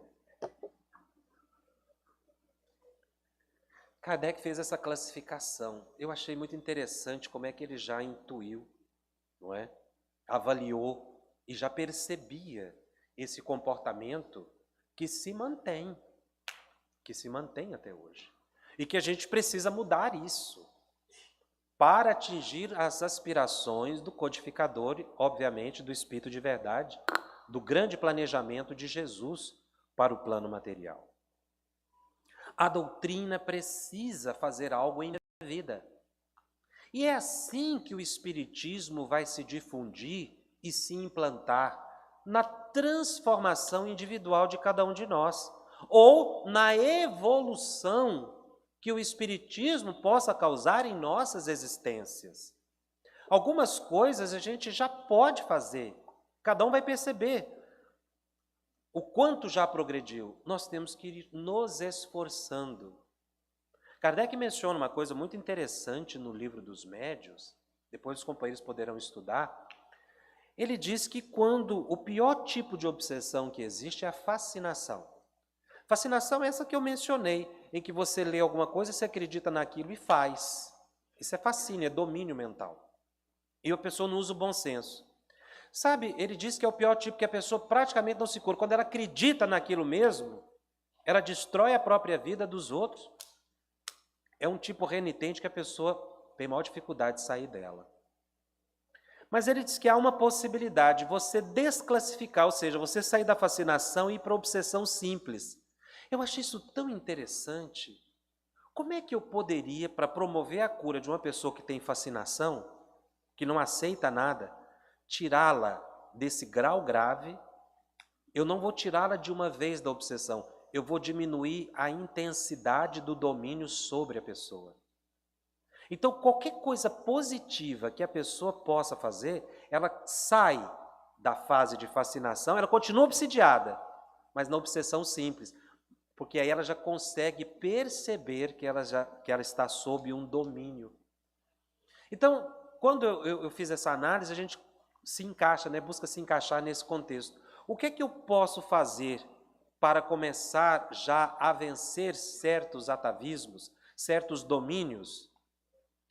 Kardec fez essa classificação. Eu achei muito interessante como é que ele já intuiu, não é? Avaliou e já percebia esse comportamento que se mantém até hoje. E que a gente precisa mudar isso para atingir as aspirações do codificador, obviamente, do Espírito de Verdade, do grande planejamento de Jesus para o plano material. A doutrina precisa fazer algo em minha vida. E é assim que o Espiritismo vai se difundir e se implantar na transformação individual de cada um de nós, ou na evolução que o Espiritismo possa causar em nossas existências. Algumas coisas a gente já pode fazer, cada um vai perceber o quanto já progrediu. Nós temos que ir nos esforçando. Kardec menciona uma coisa muito interessante no livro dos Médiuns, depois os companheiros poderão estudar. Ele diz que quando o pior tipo de obsessão que existe é a fascinação. Fascinação é essa que eu mencionei, em que você lê alguma coisa, você acredita naquilo e faz. Isso é fascínio, é domínio mental. E a pessoa não usa o bom senso. Sabe, ele diz que é o pior tipo, que a pessoa praticamente não se cura. Quando ela acredita naquilo mesmo, ela destrói a própria vida dos outros. É um tipo renitente que a pessoa tem maior dificuldade de sair dela. Mas ele diz que há uma possibilidade de você desclassificar, ou seja, você sair da fascinação e ir para a obsessão simples. Eu achei isso tão interessante. Como é que eu poderia, para promover a cura de uma pessoa que tem fascinação, que não aceita nada, tirá-la desse grau grave? Eu não vou tirá-la de uma vez da obsessão, eu vou diminuir a intensidade do domínio sobre a pessoa. Então, qualquer coisa positiva que a pessoa possa fazer, ela sai da fase de fascinação, ela continua obsidiada, mas na obsessão simples, porque aí ela já consegue perceber que ela está sob um domínio. Então, quando eu fiz essa análise, a gente se encaixa, né? Busca se encaixar nesse contexto. O que é que eu posso fazer para começar já a vencer certos atavismos, certos domínios,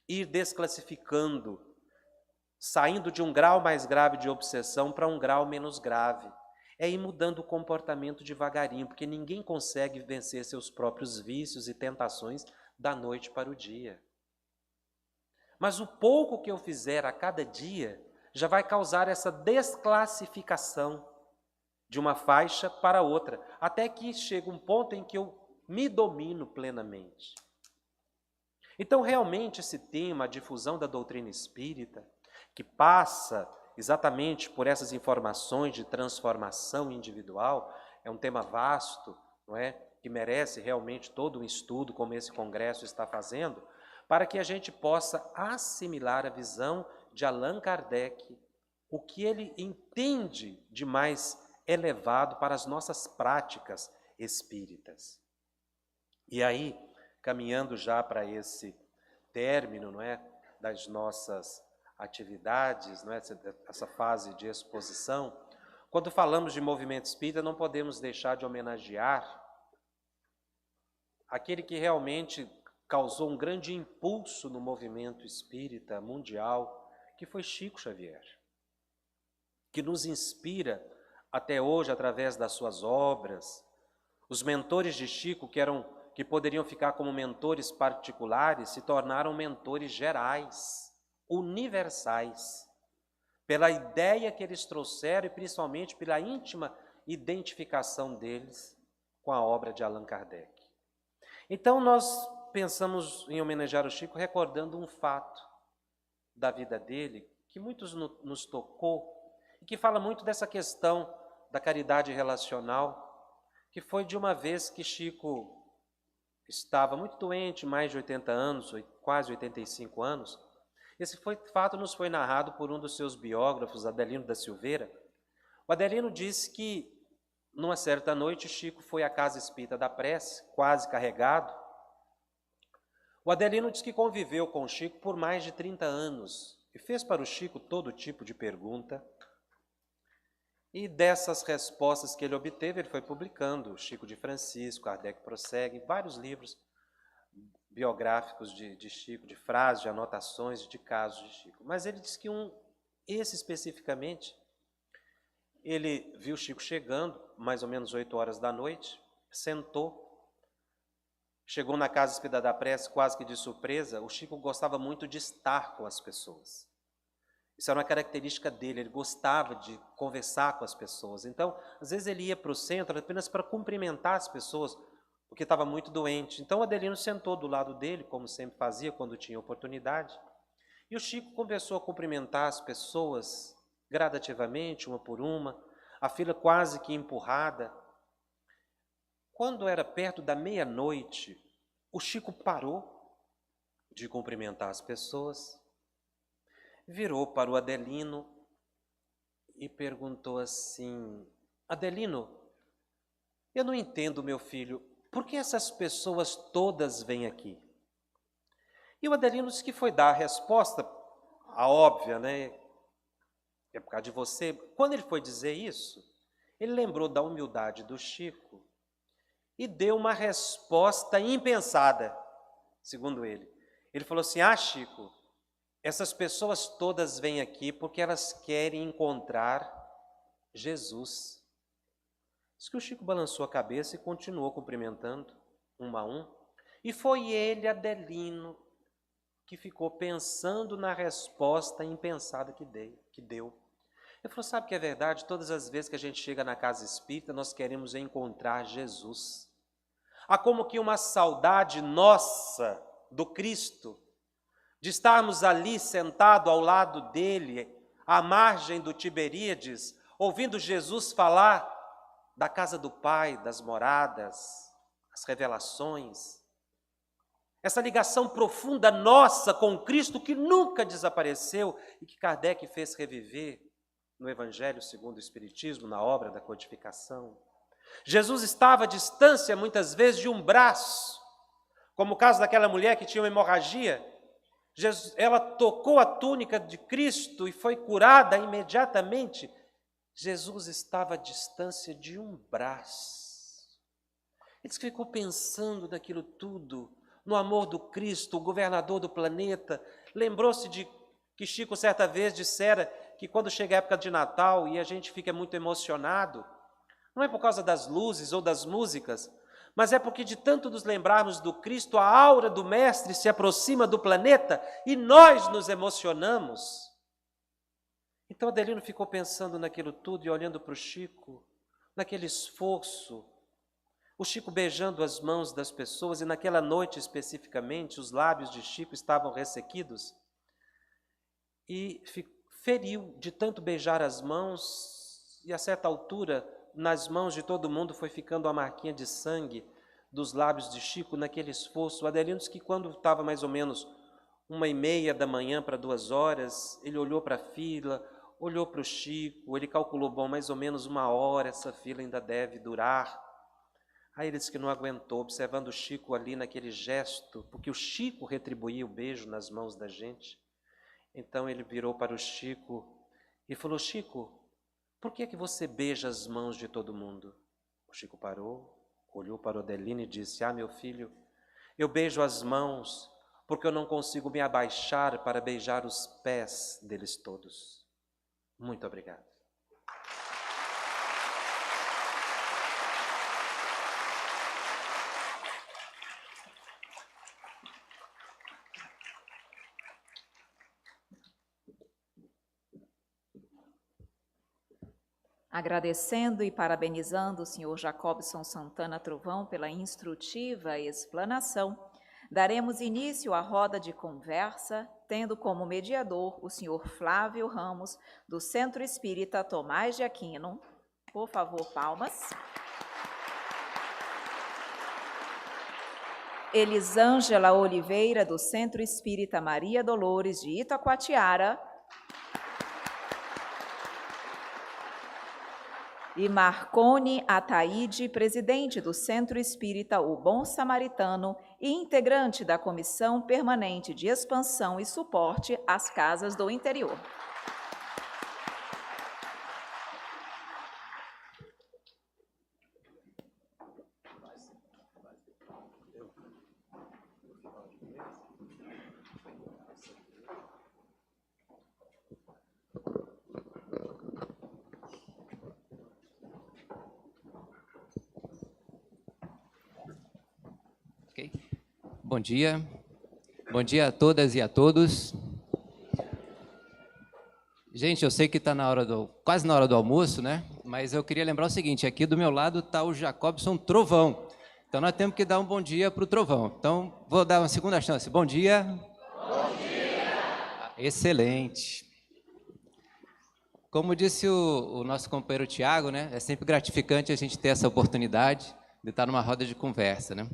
ir desclassificando, saindo de um grau mais grave de obsessão para um grau menos grave? É ir mudando o comportamento devagarinho, porque ninguém consegue vencer seus próprios vícios e tentações da noite para o dia. Mas o pouco que eu fizer a cada dia já vai causar essa desclassificação de uma faixa para outra, até que chega um ponto em que eu me domino plenamente. Então, realmente, esse tema, a difusão da doutrina espírita, que passa exatamente por essas informações de transformação individual, é um tema vasto, não é? Que merece realmente todo um estudo, como esse congresso está fazendo, para que a gente possa assimilar a visão de Allan Kardec, o que ele entende de mais elevado para as nossas práticas espíritas. E aí, caminhando já para esse término, não é, das nossas atividades, não é, essa fase de exposição, quando falamos de movimento espírita, não podemos deixar de homenagear aquele que realmente causou um grande impulso no movimento espírita mundial, que foi Chico Xavier, que nos inspira até hoje através das suas obras. Os mentores de Chico, que poderiam ficar como mentores particulares, se tornaram mentores gerais, universais, pela ideia que eles trouxeram e principalmente pela íntima identificação deles com a obra de Allan Kardec. Então nós pensamos em homenagear o Chico recordando um fato da vida dele, que muitos nos tocou, e que fala muito dessa questão da caridade relacional, que foi de uma vez que Chico estava muito doente, mais de 80 anos, quase 85 anos. Esse fato nos foi narrado por um dos seus biógrafos, Adelino da Silveira. O Adelino disse que, numa certa noite, Chico foi à Casa Espírita da Prece, quase carregado. O Adelino diz que conviveu com o Chico por mais de 30 anos e fez para o Chico todo tipo de pergunta. E dessas respostas que ele obteve, ele foi publicando Chico de Francisco, Kardec Prossegue, vários livros biográficos de Chico, de frases, de anotações, de casos de Chico. Mas ele diz que esse especificamente, ele viu Chico chegando, mais ou menos 8 horas da noite, sentou, chegou na Casa Espírita da Prece quase que de surpresa. O Chico gostava muito de estar com as pessoas. Isso era uma característica dele, ele gostava de conversar com as pessoas. Então, às vezes ele ia para o centro apenas para cumprimentar as pessoas, porque estava muito doente. Então, o Adelino sentou do lado dele, como sempre fazia quando tinha oportunidade. E o Chico começou a cumprimentar as pessoas gradativamente, uma por uma, a fila quase que empurrada. Quando era perto da meia-noite, o Chico parou de cumprimentar as pessoas, virou para o Adelino e perguntou assim: Adelino, eu não entendo, meu filho, por que essas pessoas todas vêm aqui? E o Adelino disse que foi dar a resposta, a óbvia, né? É por causa de você. Quando ele foi dizer isso, ele lembrou da humildade do Chico e deu uma resposta impensada, segundo ele. Ele falou assim: Chico, essas pessoas todas vêm aqui porque elas querem encontrar Jesus. Diz que o Chico balançou a cabeça e continuou cumprimentando, um a um. E foi ele, Adelino, que ficou pensando na resposta impensada que deu. Ele falou: sabe que é verdade? Todas as vezes que a gente chega na casa espírita, nós queremos encontrar Jesus. Há como que uma saudade nossa do Cristo, de estarmos ali sentado ao lado dele, à margem do Tiberíades, ouvindo Jesus falar da casa do Pai, das moradas, as revelações. Essa ligação profunda nossa com Cristo que nunca desapareceu e que Kardec fez reviver no Evangelho segundo o Espiritismo, na obra da codificação. Jesus estava à distância, muitas vezes, de um braço, como o caso daquela mulher que tinha uma hemorragia, ela tocou a túnica de Cristo e foi curada imediatamente. Jesus estava à distância de um braço. Ele ficou pensando naquilo tudo, no amor do Cristo, o governador do planeta. Lembrou-se de que Chico certa vez dissera que quando chega a época de Natal e a gente fica muito emocionado, não é por causa das luzes ou das músicas, mas é porque de tanto nos lembrarmos do Cristo, a aura do Mestre se aproxima do planeta e nós nos emocionamos. Então Adelino ficou pensando naquilo tudo e olhando para o Chico, naquele esforço, o Chico beijando as mãos das pessoas, e naquela noite especificamente, os lábios de Chico estavam ressequidos, e feriu de tanto beijar as mãos, e a certa altura, nas mãos de todo mundo foi ficando a marquinha de sangue dos lábios de Chico naquele esforço. O Adelino disse que quando estava mais ou menos 1h30 da manhã para 2h, ele olhou para a fila, olhou para o Chico, ele calculou, bom, mais ou menos 1 hora essa fila ainda deve durar. Aí ele disse que não aguentou, observando o Chico ali naquele gesto, porque o Chico retribuía o beijo nas mãos da gente. Então ele virou para o Chico e falou: Chico, por que é que você beija as mãos de todo mundo? O Chico parou, olhou para o Adelino e disse: ah, meu filho, eu beijo as mãos porque eu não consigo me abaixar para beijar os pés deles todos. Muito obrigado. Agradecendo e parabenizando o senhor Jacobson Santana Trovão pela instrutiva explanação, daremos início à roda de conversa, tendo como mediador o senhor Flávio Ramos, do Centro Espírita Tomás de Aquino. Por favor, palmas. Elisângela Oliveira, do Centro Espírita Maria Dolores, de Itacoatiara. E Marcone Ataíde, presidente do Centro Espírita O Bom Samaritano e integrante da Comissão Permanente de Expansão e Suporte às Casas do Interior. Bom dia a todas e a todos. Gente, eu sei que está quase na hora do almoço, né? Mas eu queria lembrar o seguinte, aqui do meu lado está o Jacobson Trovão. Então nós temos que dar um bom dia para o Trovão. Então vou dar uma segunda chance. Bom dia. Bom dia. Excelente. Como disse o nosso companheiro Tiago, né? É sempre gratificante a gente ter essa oportunidade de estar numa roda de conversa, né?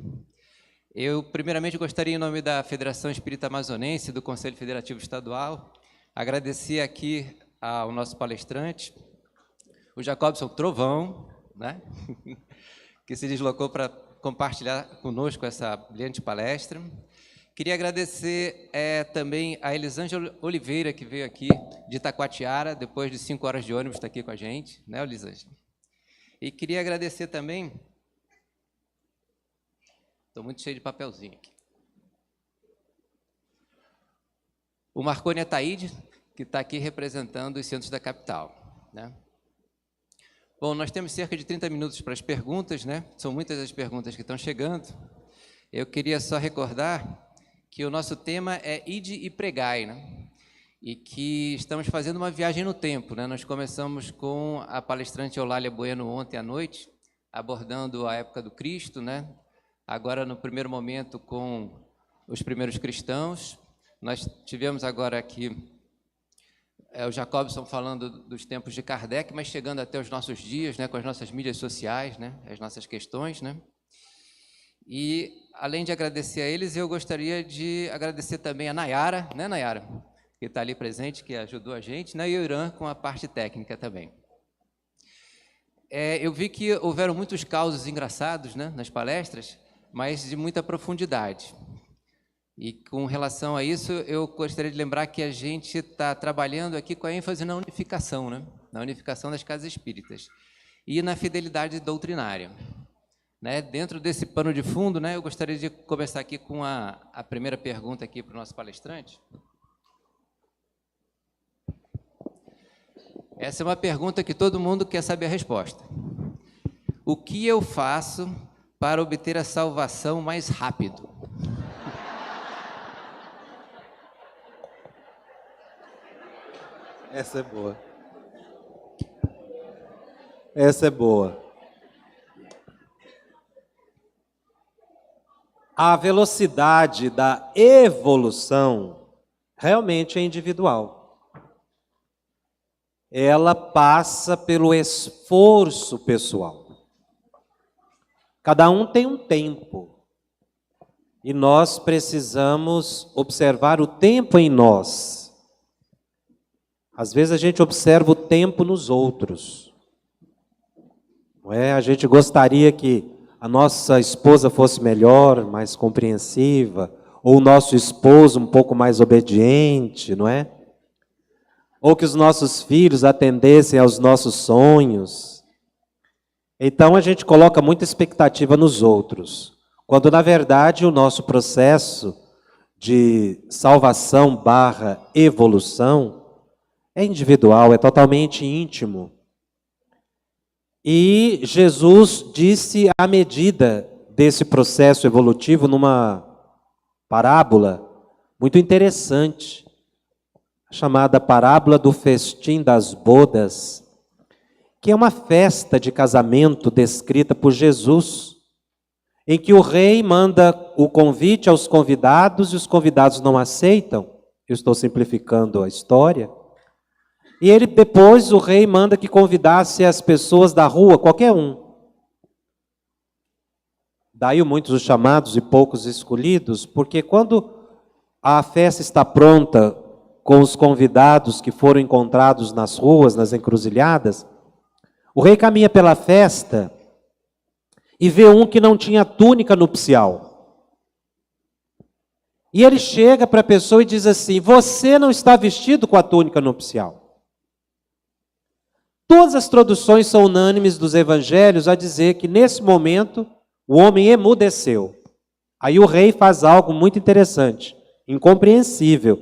Eu, primeiramente, gostaria, em nome da Federação Espírita Amazonense, do Conselho Federativo Estadual, agradecer aqui ao nosso palestrante, o Jacobson Trovão, né? Que se deslocou para compartilhar conosco essa brilhante palestra. Queria agradecer também a Elisângela Oliveira, que veio aqui de Itacoatiara, depois de 5 horas de ônibus, está aqui com a gente, né, Elisângela? E queria agradecer também... Estou muito cheio de papelzinho aqui. O Marcone Ataíde, que está aqui representando os centros da capital, né? Bom, nós temos cerca de 30 minutos para as perguntas, né? São muitas as perguntas que estão chegando. Eu queria só recordar que o nosso tema é Ide e Pregai, né? E que estamos fazendo uma viagem no tempo, né? Nós começamos com a palestrante Eulália Bueno ontem à noite, abordando a época do Cristo, né? Agora, no primeiro momento, com os primeiros cristãos. Nós tivemos agora aqui o Jacobson falando dos tempos de Kardec, mas chegando até os nossos dias, né, com as nossas mídias sociais, né, as nossas questões, né? E, além de agradecer a eles, eu gostaria de agradecer também a Nayara, né, Nayara? Que está ali presente, que ajudou a gente, né, e o Irã com a parte técnica também. Eu vi que houveram muitos causos engraçados, né, nas palestras, mas de muita profundidade. E com relação a isso, eu gostaria de lembrar que a gente está trabalhando aqui com a ênfase na unificação, né? Na unificação das casas espíritas e na fidelidade doutrinária. Né? Dentro desse pano de fundo, né, eu gostaria de começar aqui com a primeira pergunta aqui para o nosso palestrante. Essa é uma pergunta que todo mundo quer saber a resposta. O que eu faço para obter a salvação mais rápido? Essa é boa. Essa é boa. A velocidade da evolução realmente é individual. Ela passa pelo esforço pessoal. Cada um tem um tempo. E nós precisamos observar o tempo em nós. Às vezes a gente observa o tempo nos outros. Não é? A gente gostaria que a nossa esposa fosse melhor, mais compreensiva, ou o nosso esposo um pouco mais obediente, não é? Ou que os nossos filhos atendessem aos nossos sonhos. Então a gente coloca muita expectativa nos outros, quando na verdade o nosso processo de salvação / evolução é individual, é totalmente íntimo. E Jesus disse a medida desse processo evolutivo numa parábola muito interessante, chamada parábola do festim das bodas, que é uma festa de casamento descrita por Jesus, em que o rei manda o convite aos convidados e os convidados não aceitam. Eu estou simplificando a história. E ele depois, o rei manda que convidasse as pessoas da rua, qualquer um. Daí muitos os chamados e poucos escolhidos, porque quando a festa está pronta com os convidados que foram encontrados nas ruas, nas encruzilhadas, o rei caminha pela festa e vê um que não tinha túnica nupcial. E ele chega para a pessoa e diz assim: você não está vestido com a túnica nupcial. Todas as traduções são unânimes dos evangelhos a dizer que nesse momento o homem emudeceu. Aí o rei faz algo muito interessante, incompreensível,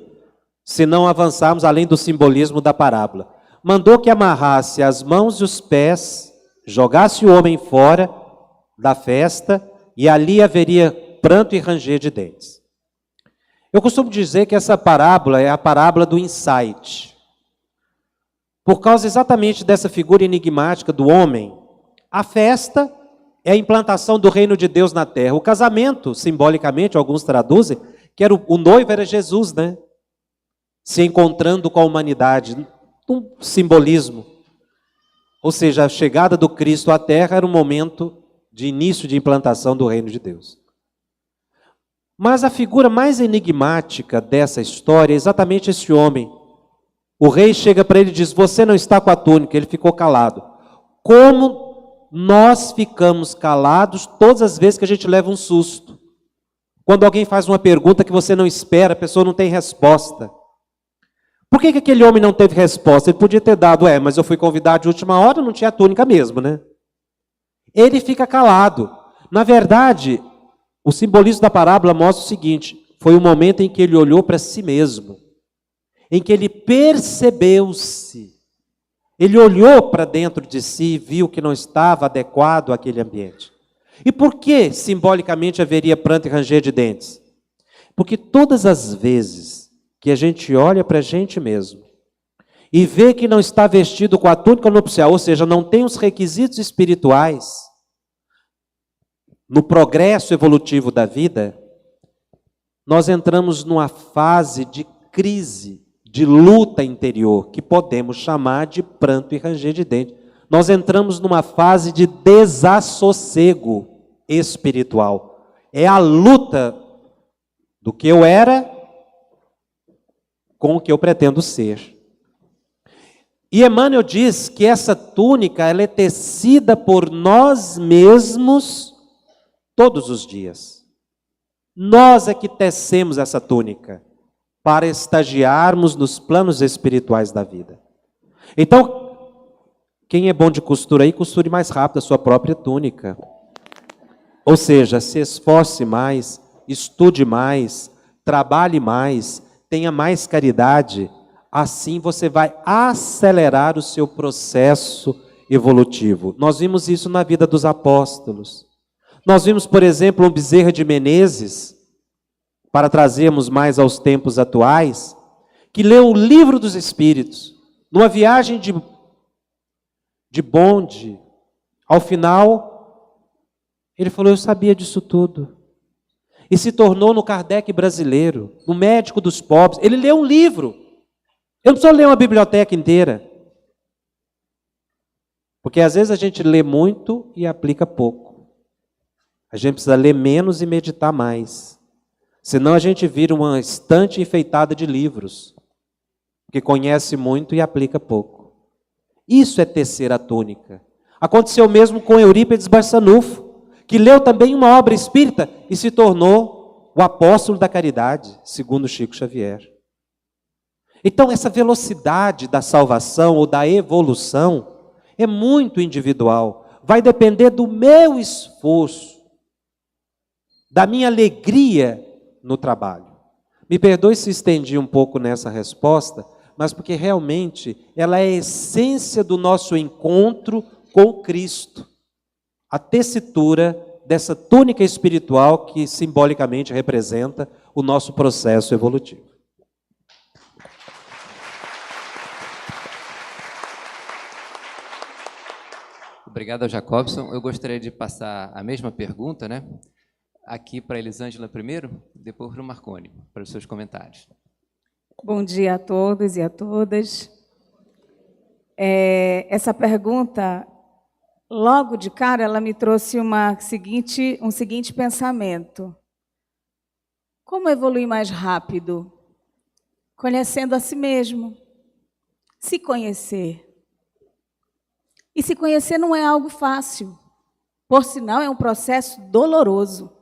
se não avançarmos além do simbolismo da parábola. Mandou que amarrasse as mãos e os pés, jogasse o homem fora da festa e ali haveria pranto e ranger de dentes. Eu costumo dizer que essa parábola é a parábola do insight. Por causa exatamente dessa figura enigmática do homem, a festa é a implantação do reino de Deus na terra. O casamento, simbolicamente, alguns traduzem, que era o noivo era Jesus, né? Se encontrando com a humanidade, um simbolismo. Ou seja, a chegada do Cristo à terra era um momento de início de implantação do reino de Deus. Mas a figura mais enigmática dessa história é exatamente esse homem. O rei chega para ele e diz: você não está com a túnica. Ele ficou calado. Como nós ficamos calados todas as vezes que a gente leva um susto. Quando alguém faz uma pergunta que você não espera, a pessoa não tem resposta. Por que aquele homem não teve resposta? Ele podia ter dado: mas eu fui convidado de última hora, não tinha túnica mesmo, né? Ele fica calado. Na verdade, o simbolismo da parábola mostra o seguinte: foi o momento em que ele olhou para si mesmo, em que ele percebeu-se. Ele olhou para dentro de si e viu que não estava adequado àquele ambiente. E por que simbolicamente haveria pranto e ranger de dentes? Porque todas as vezes que a gente olha para a gente mesmo e vê que não está vestido com a túnica nupcial, ou seja, não tem os requisitos espirituais no progresso evolutivo da vida, nós entramos numa fase de crise, de luta interior, que podemos chamar de pranto e ranger de dentes. Nós entramos numa fase de desassossego espiritual. É a luta do que eu era com o que eu pretendo ser. E Emmanuel diz que essa túnica ela é tecida por nós mesmos todos os dias. Nós é que tecemos essa túnica para estagiarmos nos planos espirituais da vida. Então, quem é bom de costura aí, costure mais rápido a sua própria túnica. Ou seja, se esforce mais, estude mais, trabalhe mais, tenha mais caridade. Assim você vai acelerar o seu processo evolutivo. Nós vimos isso na vida dos apóstolos. Nós vimos, por exemplo, um Bezerra de Menezes, para trazermos mais aos tempos atuais, que leu o Livro dos Espíritos, numa viagem de bonde. Ao final, ele falou, eu sabia disso tudo. E se tornou no Kardec brasileiro, no médico dos pobres. Ele leu um livro. Eu não preciso ler uma biblioteca inteira. Porque às vezes a gente lê muito e aplica pouco. A gente precisa ler menos e meditar mais. Senão a gente vira uma estante enfeitada de livros. Porque conhece muito e aplica pouco. Isso é tecer a túnica. Aconteceu mesmo com Eurípides Barçanufo, que leu também uma obra espírita e se tornou o apóstolo da caridade, segundo Chico Xavier. Então essa velocidade da salvação ou da evolução é muito individual. Vai depender do meu esforço, da minha alegria no trabalho. Me perdoe se estendi um pouco nessa resposta, mas porque realmente ela é a essência do nosso encontro com Cristo. A tessitura dessa túnica espiritual que simbolicamente representa o nosso processo evolutivo. Obrigado ao Jacobson. Eu gostaria de passar a mesma pergunta, né? Aqui para a Elisângela primeiro, depois para o Marconi, para os seus comentários. Bom dia a todos e a todas. Essa pergunta, logo de cara, ela me trouxe um seguinte pensamento. Como evoluir mais rápido? Conhecendo a si mesmo. Se conhecer. E se conhecer não é algo fácil. Por sinal, é um processo doloroso.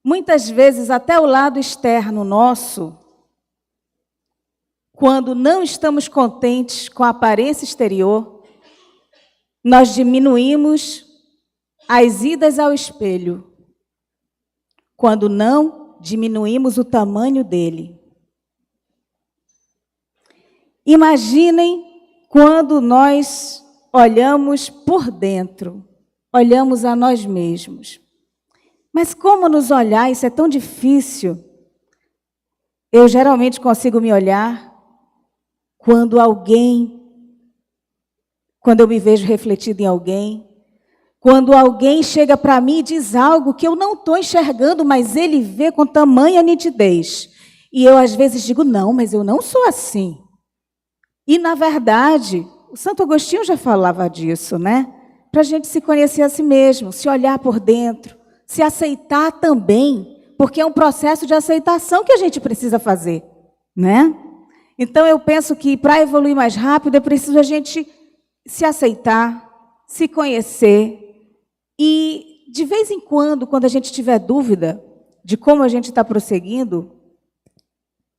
Muitas vezes, até o lado externo nosso, quando não estamos contentes com a aparência exterior, nós diminuímos as idas ao espelho. Quando não, diminuímos o tamanho dele. Imaginem quando nós olhamos por dentro, olhamos a nós mesmos. Mas como nos olhar? Isso é tão difícil. Eu geralmente consigo me olhar quando eu me vejo refletida em alguém, quando alguém chega para mim e diz algo que eu não estou enxergando, mas ele vê com tamanha nitidez. E eu às vezes digo, não, mas eu não sou assim. E na verdade, o Santo Agostinho já falava disso, né? Para a gente se conhecer a si mesmo, se olhar por dentro, se aceitar também, porque é um processo de aceitação que a gente precisa fazer, né? Então, eu penso que para evoluir mais rápido, é preciso a gente se aceitar, se conhecer e, de vez em quando a gente tiver dúvida de como a gente está prosseguindo,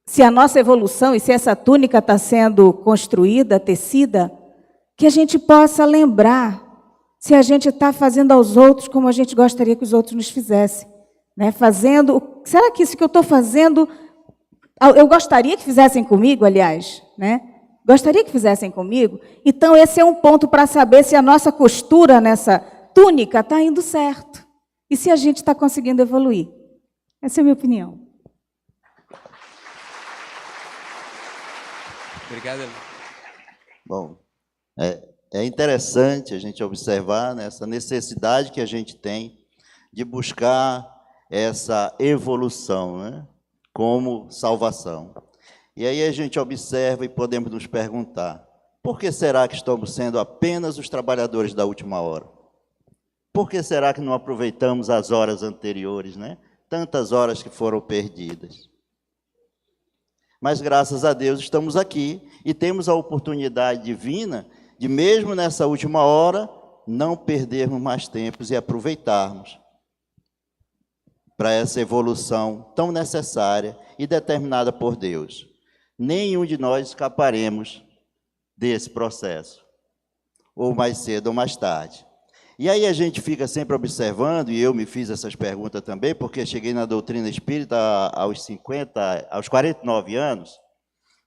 se a nossa evolução e se essa túnica está sendo construída, tecida, que a gente possa lembrar se a gente está fazendo aos outros como a gente gostaria que os outros nos fizessem. Né? Será que isso que eu estou fazendo, eu gostaria que fizessem comigo, aliás? Né? Gostaria que fizessem comigo? Então, esse é um ponto para saber se a nossa costura nessa túnica está indo certo. E se a gente está conseguindo evoluir. Essa é a minha opinião. Obrigado. Bom, é interessante a gente observar, né, essa necessidade que a gente tem de buscar essa evolução, né, como salvação. E aí a gente observa e podemos nos perguntar, por que será que estamos sendo apenas os trabalhadores da última hora? Por que será que não aproveitamos as horas anteriores, né? Tantas horas que foram perdidas. Mas, graças a Deus, estamos aqui e temos a oportunidade divina de, mesmo nessa última hora, não perdermos mais tempos e aproveitarmos. para essa evolução tão necessária e determinada por Deus. Nenhum de nós escaparemos desse processo, ou mais cedo ou mais tarde. E aí a gente fica sempre observando, e eu me fiz essas perguntas também, porque cheguei na doutrina espírita aos 49 anos,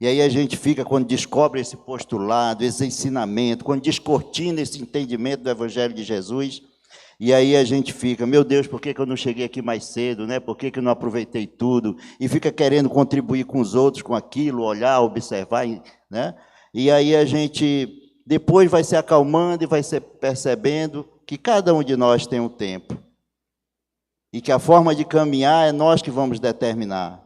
e aí a gente fica, quando descobre esse postulado, esse ensinamento, quando descortina esse entendimento do Evangelho de Jesus, e aí a gente fica, meu Deus, por que eu não cheguei aqui mais cedo, né? Por que eu não aproveitei tudo? E fica querendo contribuir com os outros, com aquilo, olhar, observar, né? E aí a gente depois vai se acalmando e vai se percebendo que cada um de nós tem um tempo. E que a forma de caminhar é nós que vamos determinar.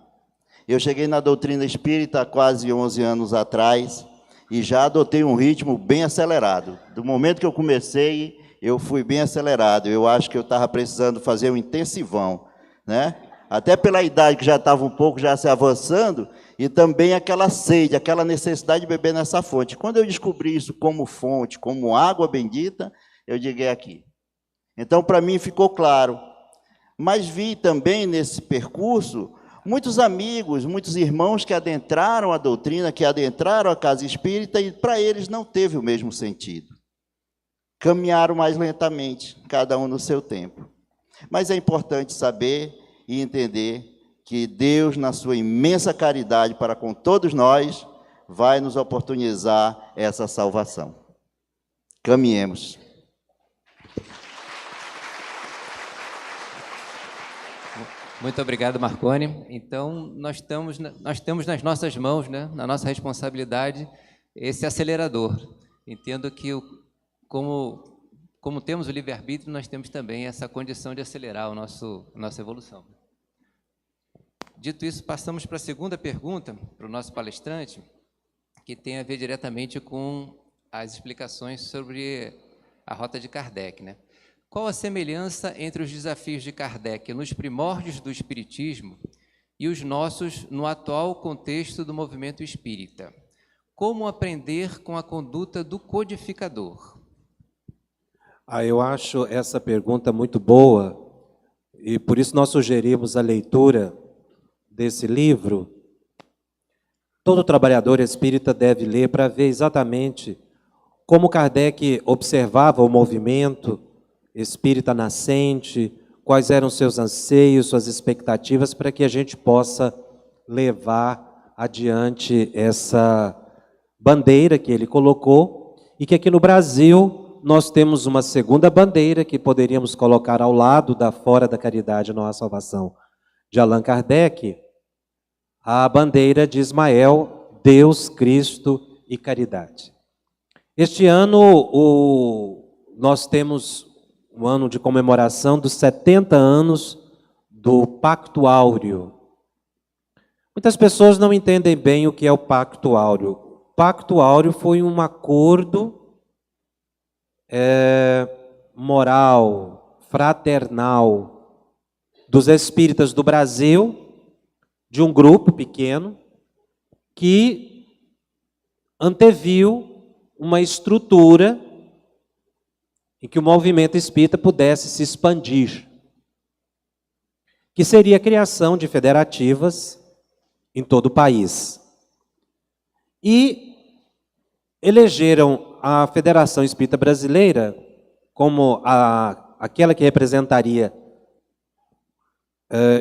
Eu cheguei na doutrina espírita há quase 11 anos atrás e já adotei um ritmo bem acelerado. Do momento que eu comecei, eu fui bem acelerado. Eu acho que eu estava precisando fazer um intensivão, né? Até pela idade que já estava um pouco já se avançando, e também aquela sede, aquela necessidade de beber nessa fonte. Quando eu descobri isso como fonte, como água bendita, eu digo, é aqui. Então, para mim, ficou claro. Mas vi também nesse percurso muitos amigos, muitos irmãos que adentraram a doutrina, que adentraram a casa espírita, e para eles não teve o mesmo sentido. Caminharam mais lentamente, cada um no seu tempo. Mas é importante saber e entender que Deus, na sua imensa caridade para com todos nós, vai nos oportunizar essa salvação. Caminhemos. Muito obrigado, Marconi. Então, nós temos nas nossas mãos, né, na nossa responsabilidade, esse acelerador. Entendo que, como temos o livre-arbítrio, nós temos também essa condição de acelerar a nossa evolução. Dito isso, passamos para a segunda pergunta, para o nosso palestrante, que tem a ver diretamente com as explicações sobre a rota de Kardec, né? Qual a semelhança entre os desafios de Kardec nos primórdios do Espiritismo e os nossos no atual contexto do movimento espírita? Como aprender com a conduta do codificador? Eu acho essa pergunta muito boa, e por isso nós sugerimos a leitura desse livro. Todo trabalhador espírita deve ler para ver exatamente como Kardec observava o movimento espírita nascente, quais eram seus anseios, suas expectativas, para que a gente possa levar adiante essa bandeira que ele colocou, e que aqui no Brasil nós temos uma segunda bandeira que poderíamos colocar ao lado da Fora da Caridade Não Há Salvação, de Allan Kardec, a bandeira de Ismael, Deus, Cristo e Caridade. Este ano nós temos um ano de comemoração dos 70 anos do Pacto Áureo. Muitas pessoas não entendem bem o que é o Pacto Áureo. O Pacto Áureo foi um acordo moral, fraternal, dos espíritas do Brasil, de um grupo pequeno, que anteviu uma estrutura em que o movimento espírita pudesse se expandir, que seria a criação de federativas em todo o país. E elegeram a Federação Espírita Brasileira como aquela que representaria,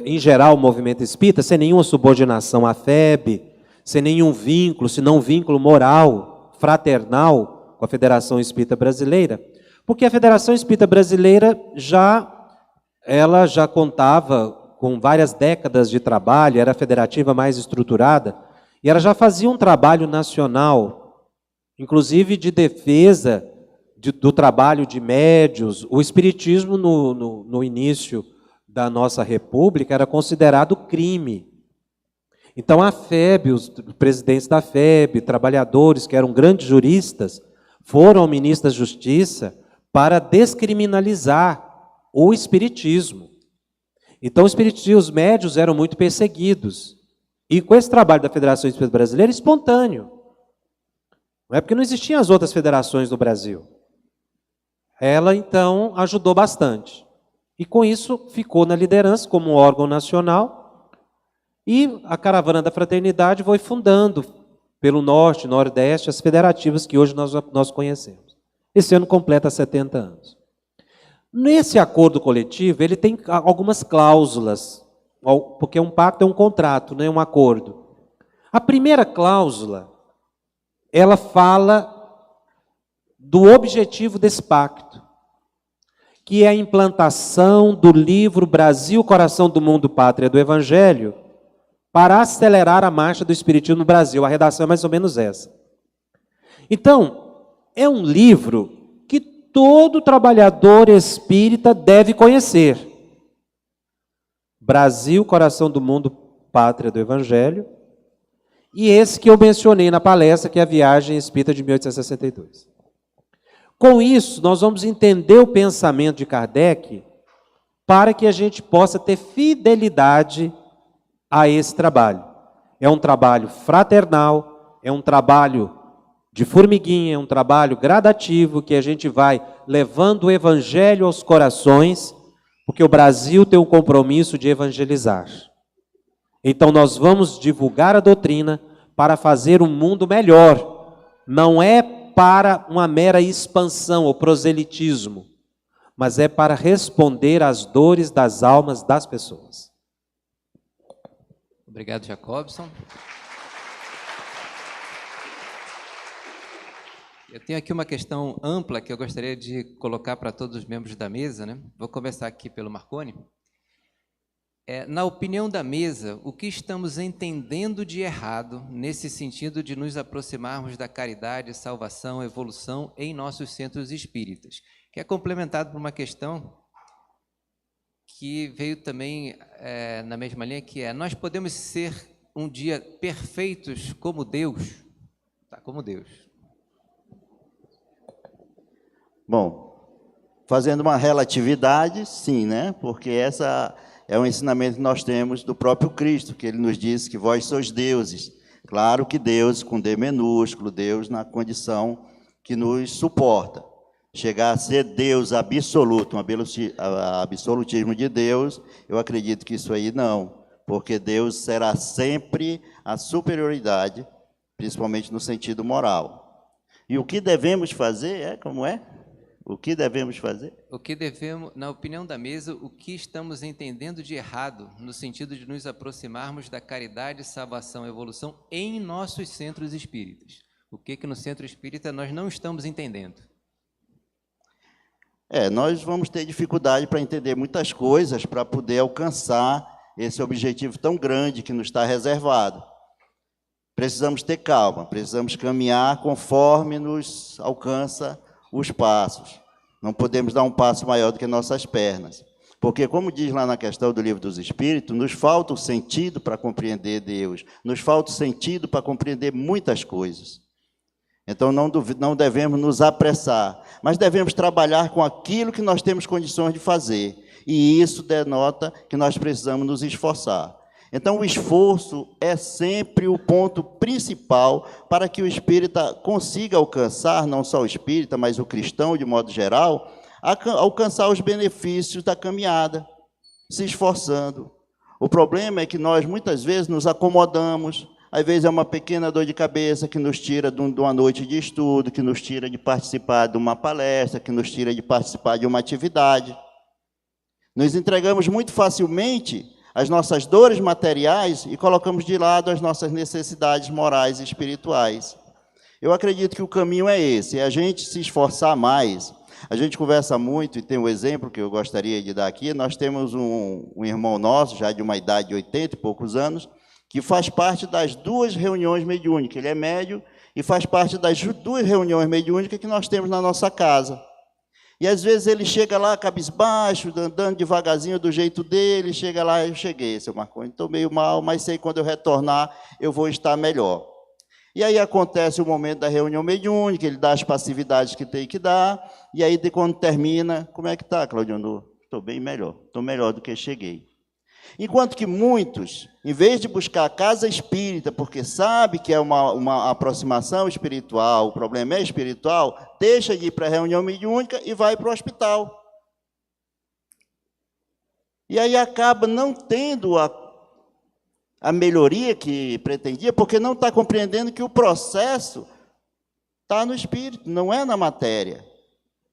em geral, o movimento espírita, sem nenhuma subordinação à FEB, sem nenhum vínculo, senão um vínculo moral, fraternal, com a Federação Espírita Brasileira, porque a Federação Espírita Brasileira já contava com várias décadas de trabalho, era a federativa mais estruturada, e ela já fazia um trabalho nacional, inclusive de defesa do trabalho de médios. O espiritismo, no início da nossa república, era considerado crime. Então a FEB, os presidentes da FEB, trabalhadores que eram grandes juristas, foram ao ministro da Justiça para descriminalizar o espiritismo. Então os médios eram muito perseguidos. E com esse trabalho da Federação Espírita Brasileira, espontâneo. Não é porque não existiam as outras federações no Brasil. Ela, então, ajudou bastante. E com isso ficou na liderança como um órgão nacional, e a Caravana da Fraternidade foi fundando pelo Norte, Nordeste, as federativas que hoje nós conhecemos. Esse ano completa 70 anos. Nesse acordo coletivo, ele tem algumas cláusulas, porque um pacto é um contrato, não é um acordo. A primeira cláusula, ela fala do objetivo desse pacto, que é a implantação do livro Brasil, Coração do Mundo, Pátria do Evangelho, para acelerar a marcha do Espiritismo no Brasil. A redação é mais ou menos essa. Então, é um livro que todo trabalhador espírita deve conhecer. Brasil, Coração do Mundo, Pátria do Evangelho, e esse que eu mencionei na palestra, que é a Viagem Espírita de 1862. Com isso, nós vamos entender o pensamento de Kardec para que a gente possa ter fidelidade a esse trabalho. É um trabalho fraternal, é um trabalho de formiguinha, é um trabalho gradativo, que a gente vai levando o Evangelho aos corações, porque o Brasil tem um compromisso de evangelizar. Então nós vamos divulgar a doutrina para fazer um mundo melhor. Não é para uma mera expansão ou proselitismo, mas é para responder às dores das almas das pessoas. Obrigado, Jacobson. Eu tenho aqui uma questão ampla que eu gostaria de colocar para todos os membros da mesa, né? Vou começar aqui pelo Marconi. Na opinião da mesa, o que estamos entendendo de errado nesse sentido de nos aproximarmos da caridade, salvação, evolução em nossos centros espíritas? Que é complementado por uma questão que veio também na mesma linha, que é: nós podemos ser um dia perfeitos como Deus? Tá, como Deus. Bom, fazendo uma relatividade, sim, né? Porque essa é um ensinamento que nós temos do próprio Cristo, que ele nos disse que vós sois deuses. Claro que Deus com D minúsculo, Deus na condição que nos suporta. Chegar a ser Deus absoluto, um absolutismo de Deus, eu acredito que isso aí não, porque Deus será sempre a superioridade, principalmente no sentido moral. E o que devemos fazer como é? O que devemos fazer? O que devemos, na opinião da mesa, o que estamos entendendo de errado no sentido de nos aproximarmos da caridade, salvação e evolução em nossos centros espíritas? O que no centro espírita nós não estamos entendendo? Nós vamos ter dificuldade para entender muitas coisas para poder alcançar esse objetivo tão grande que nos está reservado. Precisamos ter calma, precisamos caminhar conforme nos alcança os passos. Não podemos dar um passo maior do que nossas pernas. Porque, como diz lá na questão do Livro dos Espíritos, nos falta o sentido para compreender Deus, nos falta o sentido para compreender muitas coisas. Então, não devemos nos apressar, mas devemos trabalhar com aquilo que nós temos condições de fazer. E isso denota que nós precisamos nos esforçar. Então, o esforço é sempre o ponto principal para que o espírita consiga alcançar, não só o espírita, mas o cristão, de modo geral, alcançar os benefícios da caminhada, se esforçando. O problema é que nós, muitas vezes, nos acomodamos. Às vezes é uma pequena dor de cabeça que nos tira de uma noite de estudo, que nos tira de participar de uma palestra, que nos tira de participar de uma atividade. Nos entregamos muito facilmente as nossas dores materiais e colocamos de lado as nossas necessidades morais e espirituais. Eu acredito que o caminho é esse, é a gente se esforçar mais. A gente conversa muito, e tem um exemplo que eu gostaria de dar aqui. Nós temos um irmão nosso, já de uma idade de 80 e poucos anos, que faz parte das 2 reuniões mediúnicas. Ele é médium e faz parte das 2 reuniões mediúnicas que nós temos na nossa casa. E às vezes ele chega lá cabisbaixo, andando devagarzinho do jeito dele, chega lá: eu cheguei, seu Marconi, estou meio mal, mas sei que quando eu retornar eu vou estar melhor. E aí acontece o momento da reunião mediúnica, ele dá as passividades que tem que dar, e aí quando termina: como é que está, Claudio? Estou bem melhor, estou melhor do que cheguei. Enquanto que muitos, em vez de buscar a casa espírita, porque sabe que é uma aproximação espiritual, o problema é espiritual, deixa de ir para a reunião mediúnica e vai para o hospital. E aí acaba não tendo a melhoria que pretendia, porque não está compreendendo que o processo está no espírito, não é na matéria.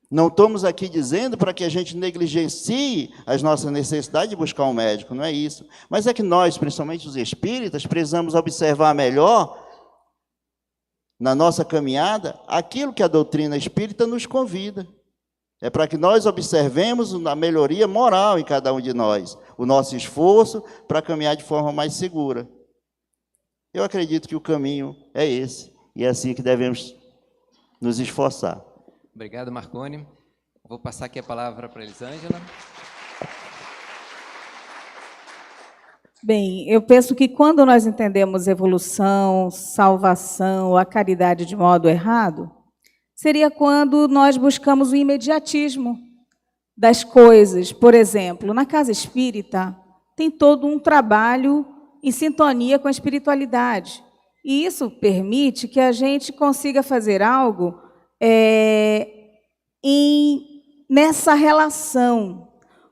Não estamos aqui dizendo para que a gente negligencie as nossas necessidades de buscar um médico, não é isso. Mas é que nós, principalmente os espíritas, precisamos observar melhor, na nossa caminhada, aquilo que a doutrina espírita nos convida. É para que nós observemos a melhoria moral em cada um de nós, o nosso esforço para caminhar de forma mais segura. Eu acredito que o caminho é esse, e é assim que devemos nos esforçar. Obrigado, Marconi. Vou passar aqui a palavra para a Elisângela. Bem, eu penso que quando nós entendemos evolução, salvação, a caridade de modo errado, seria quando nós buscamos o imediatismo das coisas. Por exemplo, na casa espírita, tem todo um trabalho em sintonia com a espiritualidade. E isso permite que a gente consiga fazer algo nessa relação.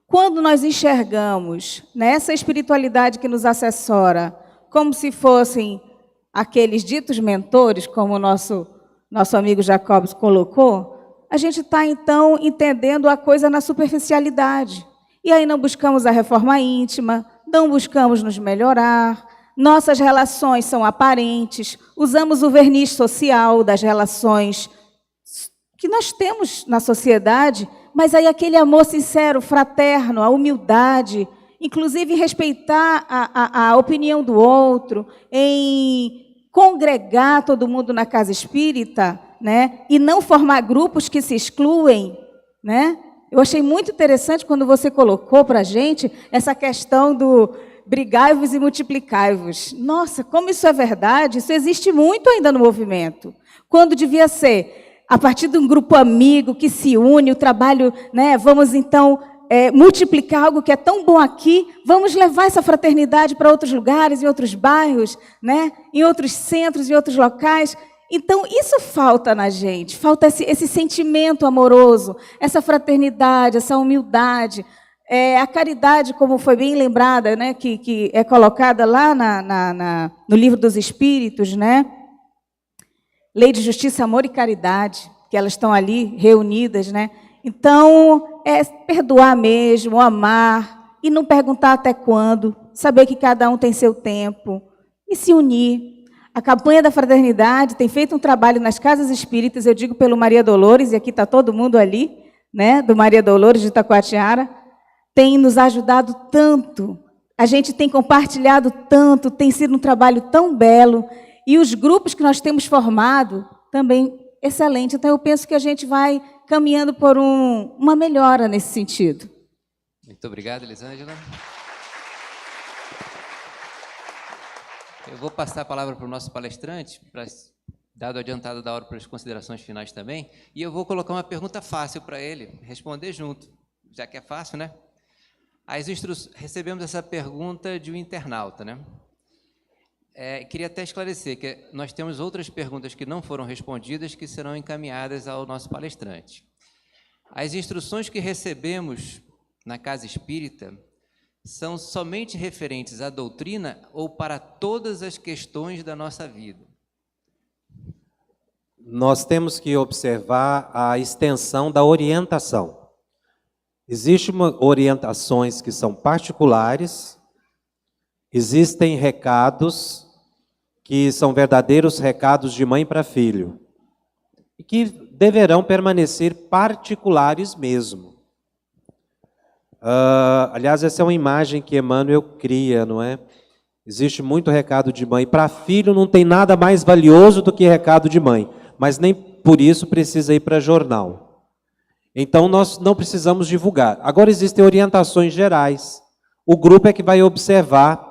Quando nós enxergamos nessa espiritualidade que nos assessora como se fossem aqueles ditos mentores, como o nosso amigo Jacobs colocou, a gente está, então, entendendo a coisa na superficialidade. E aí não buscamos a reforma íntima, não buscamos nos melhorar, nossas relações são aparentes, usamos o verniz social das relações que nós temos na sociedade, mas aí aquele amor sincero, fraterno, a humildade, inclusive respeitar a opinião do outro, em congregar todo mundo na casa espírita, né, e não formar grupos que se excluem, né? Eu achei muito interessante quando você colocou para a gente essa questão do brigai-vos e multiplicai-vos. Nossa, como isso é verdade, isso existe muito ainda no movimento. Quando devia ser a partir de um grupo amigo que se une, o trabalho, né, vamos então multiplicar algo que é tão bom aqui, vamos levar essa fraternidade para outros lugares, em outros bairros, né, em outros centros, em outros locais. Então, isso falta na gente, falta esse sentimento amoroso, essa fraternidade, essa humildade, a caridade, como foi bem lembrada, né, que é colocada lá no Livro dos Espíritos, né? Lei de Justiça, Amor e Caridade, que elas estão ali reunidas, né? Então, é perdoar mesmo, amar, e não perguntar até quando, saber que cada um tem seu tempo, e se unir. A campanha da fraternidade tem feito um trabalho nas casas espíritas, eu digo pelo Maria Dolores, e aqui está todo mundo ali, né, do Maria Dolores de Itacoatiara, tem nos ajudado tanto, a gente tem compartilhado tanto, tem sido um trabalho tão belo, e os grupos que nós temos formado também excelente. Então, eu penso que a gente vai caminhando por uma melhora nesse sentido. Muito obrigado, Elisângela. Eu vou passar a palavra para o nosso palestrante, dado o adiantado da hora para as considerações finais também, e eu vou colocar uma pergunta fácil para ele responder junto, já que é fácil, né? Recebemos essa pergunta de um internauta, né? Queria até esclarecer que nós temos outras perguntas que não foram respondidas que serão encaminhadas ao nosso palestrante. As instruções que recebemos na Casa Espírita são somente referentes à doutrina ou para todas as questões da nossa vida? Nós temos que observar a extensão da orientação. Existem orientações que são particulares, existem recados que são verdadeiros recados de mãe para filho, e que deverão permanecer particulares mesmo. Aliás, essa é uma imagem que Emmanuel cria, não é? Existe muito recado de mãe. Para filho não tem nada mais valioso do que recado de mãe, mas nem por isso precisa ir para jornal. Então, nós não precisamos divulgar. Agora, existem orientações gerais. O grupo é que vai observar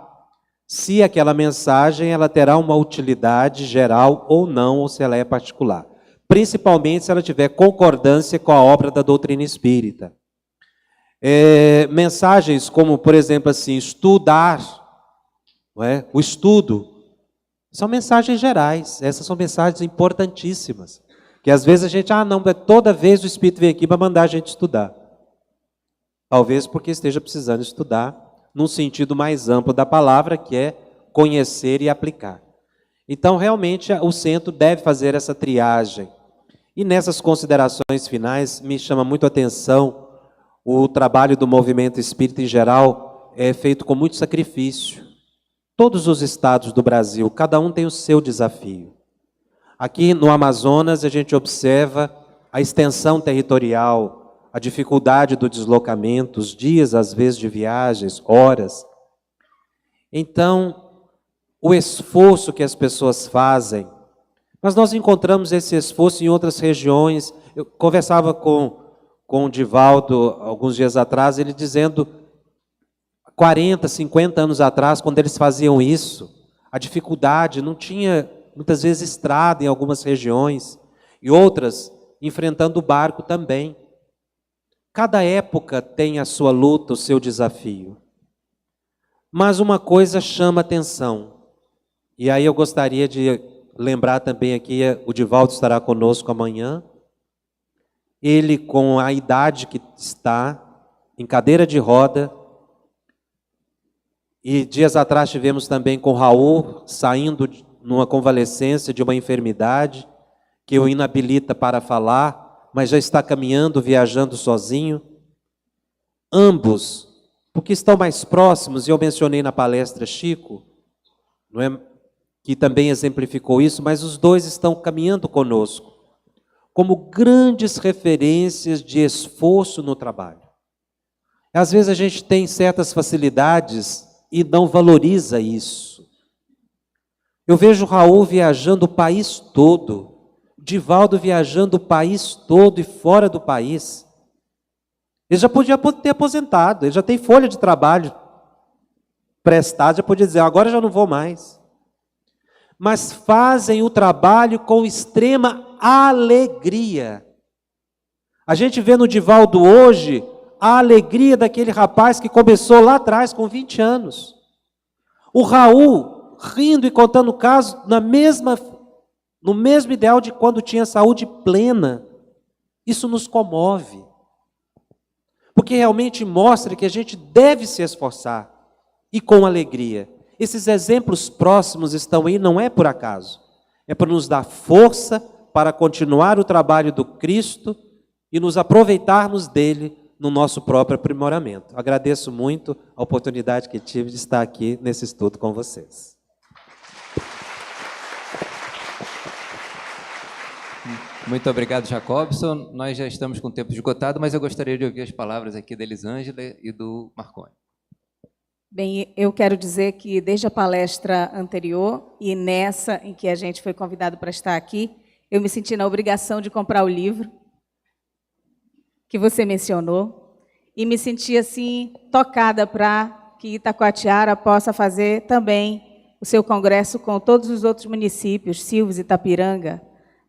se aquela mensagem ela terá uma utilidade geral ou não, ou se ela é particular. Principalmente se ela tiver concordância com a obra da doutrina espírita. Mensagens como, por exemplo, assim, estudar, não é? O estudo, são mensagens gerais, essas são mensagens importantíssimas, que às vezes a gente, não, toda vez o Espírito vem aqui para mandar a gente estudar. Talvez porque esteja precisando estudar num sentido mais amplo da palavra, que é conhecer e aplicar. Então, realmente, o centro deve fazer essa triagem. E nessas considerações finais, me chama muito a atenção o trabalho do movimento espírita em geral é feito com muito sacrifício. Todos os estados do Brasil, cada um tem o seu desafio. Aqui no Amazonas, a gente observa a extensão territorial, a dificuldade do deslocamento, os dias, às vezes, de viagens, horas. Então, o esforço que as pessoas fazem, mas nós encontramos esse esforço em outras regiões. Eu conversava com o Divaldo alguns dias atrás, ele dizendo, 40, 50 anos atrás, quando eles faziam isso, a dificuldade, não tinha muitas vezes estrada em algumas regiões, e outras enfrentando o barco também. Cada época tem a sua luta, o seu desafio. Mas uma coisa chama atenção, e aí eu gostaria de lembrar também aqui, o Divaldo estará conosco amanhã, ele com a idade que está, em cadeira de roda, e dias atrás tivemos também com Raul, saindo numa convalescência de uma enfermidade, que o inabilita para falar, mas já está caminhando, viajando sozinho. Ambos, porque estão mais próximos, e eu mencionei na palestra Chico, não é, que também exemplificou isso, mas os dois estão caminhando conosco, como grandes referências de esforço no trabalho. Às vezes a gente tem certas facilidades e não valoriza isso. Eu vejo Raul viajando o país todo, Divaldo viajando o país todo e fora do país. Ele já podia ter aposentado, ele já tem folha de trabalho prestada, já podia dizer, agora já não vou mais. Mas fazem o trabalho com extrema alegria. A gente vê no Divaldo hoje a alegria daquele rapaz que começou lá atrás com 20 anos. O Raul rindo e contando o caso no mesmo ideal de quando tinha saúde plena. Isso nos comove. Porque realmente mostra que a gente deve se esforçar e com alegria. Esses exemplos próximos estão aí, não é por acaso. É para nos dar força para continuar o trabalho do Cristo e nos aproveitarmos dele no nosso próprio aprimoramento. Agradeço muito a oportunidade que tive de estar aqui nesse estudo com vocês. Muito obrigado, Jacobson. Nós já estamos com o tempo esgotado, mas eu gostaria de ouvir as palavras aqui da Elisângela e do Marconi. Bem, eu quero dizer que desde a palestra anterior e nessa em que a gente foi convidado para estar aqui, eu me senti na obrigação de comprar o livro que você mencionou e me senti assim tocada para que Itacoatiara possa fazer também o seu congresso com todos os outros municípios, Silves, Itapiranga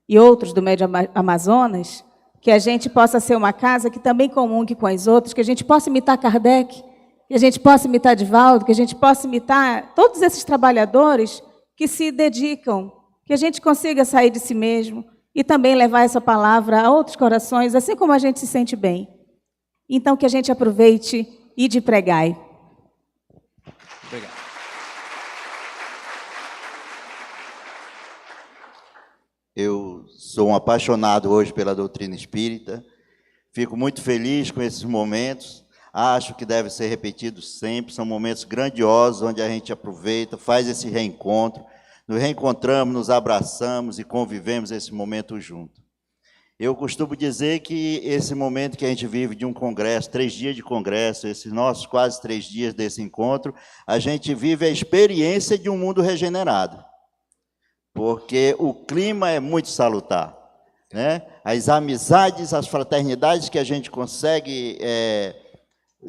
e outros do Médio Amazonas, que a gente possa ser uma casa que também comungue com as outras, que a gente possa imitar Kardec, que a gente possa imitar Divaldo, que a gente possa imitar todos esses trabalhadores que se dedicam, que a gente consiga sair de si mesmo e também levar essa palavra a outros corações, assim como a gente se sente bem. Então, que a gente aproveite e de pregai. Obrigado. Eu sou um apaixonado hoje pela doutrina espírita, fico muito feliz com esses momentos, acho que deve ser repetido sempre, são momentos grandiosos, onde a gente aproveita, faz esse reencontro, nos reencontramos, nos abraçamos e convivemos esse momento junto. Eu costumo dizer que esse momento que a gente vive de um congresso, 3 dias de congresso, esses nossos quase 3 dias desse encontro, a gente vive a experiência de um mundo regenerado, porque o clima é muito salutar, né? As amizades, as fraternidades que a gente consegue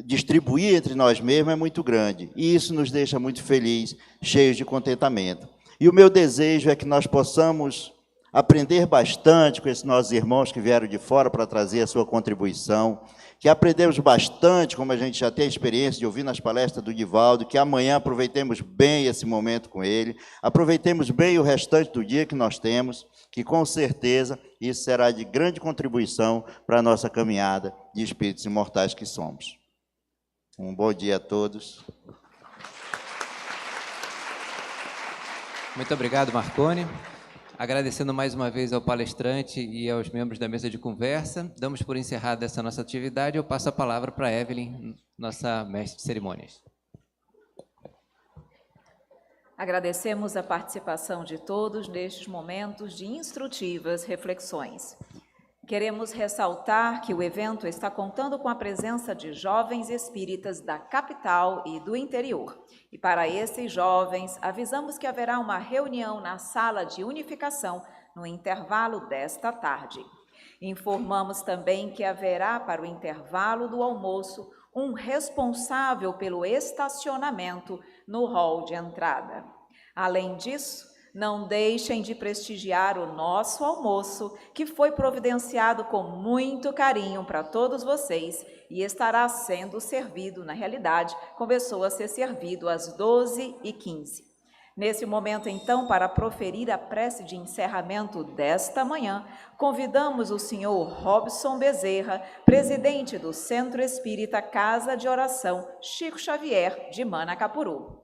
distribuir entre nós mesmos é muito grande, e isso nos deixa muito felizes, cheios de contentamento. E o meu desejo é que nós possamos aprender bastante com esses nossos irmãos que vieram de fora para trazer a sua contribuição, que aprendemos bastante, como a gente já tem a experiência de ouvir nas palestras do Divaldo, que amanhã aproveitemos bem esse momento com ele, aproveitemos bem o restante do dia que nós temos, que com certeza isso será de grande contribuição para a nossa caminhada de espíritos imortais que somos. Um bom dia a todos. Muito obrigado, Marconi. Agradecendo mais uma vez ao palestrante e aos membros da mesa de conversa, damos por encerrada essa nossa atividade. Eu passo a palavra para a Evelyn, nossa mestre de cerimônias. Agradecemos a participação de todos nestes momentos de instrutivas reflexões. Queremos ressaltar que o evento está contando com a presença de jovens espíritas da capital e do interior. E para esses jovens, avisamos que haverá uma reunião na sala de unificação no intervalo desta tarde. Informamos também que haverá para o intervalo do almoço um responsável pelo estacionamento no hall de entrada. Além disso, não deixem de prestigiar o nosso almoço, que foi providenciado com muito carinho para todos vocês e estará sendo servido, na realidade, começou a ser servido às 12h15. Nesse momento, então, para proferir a prece de encerramento desta manhã, convidamos o senhor Robson Bezerra, presidente do Centro Espírita Casa de Oração Chico Xavier, de Manacapuru.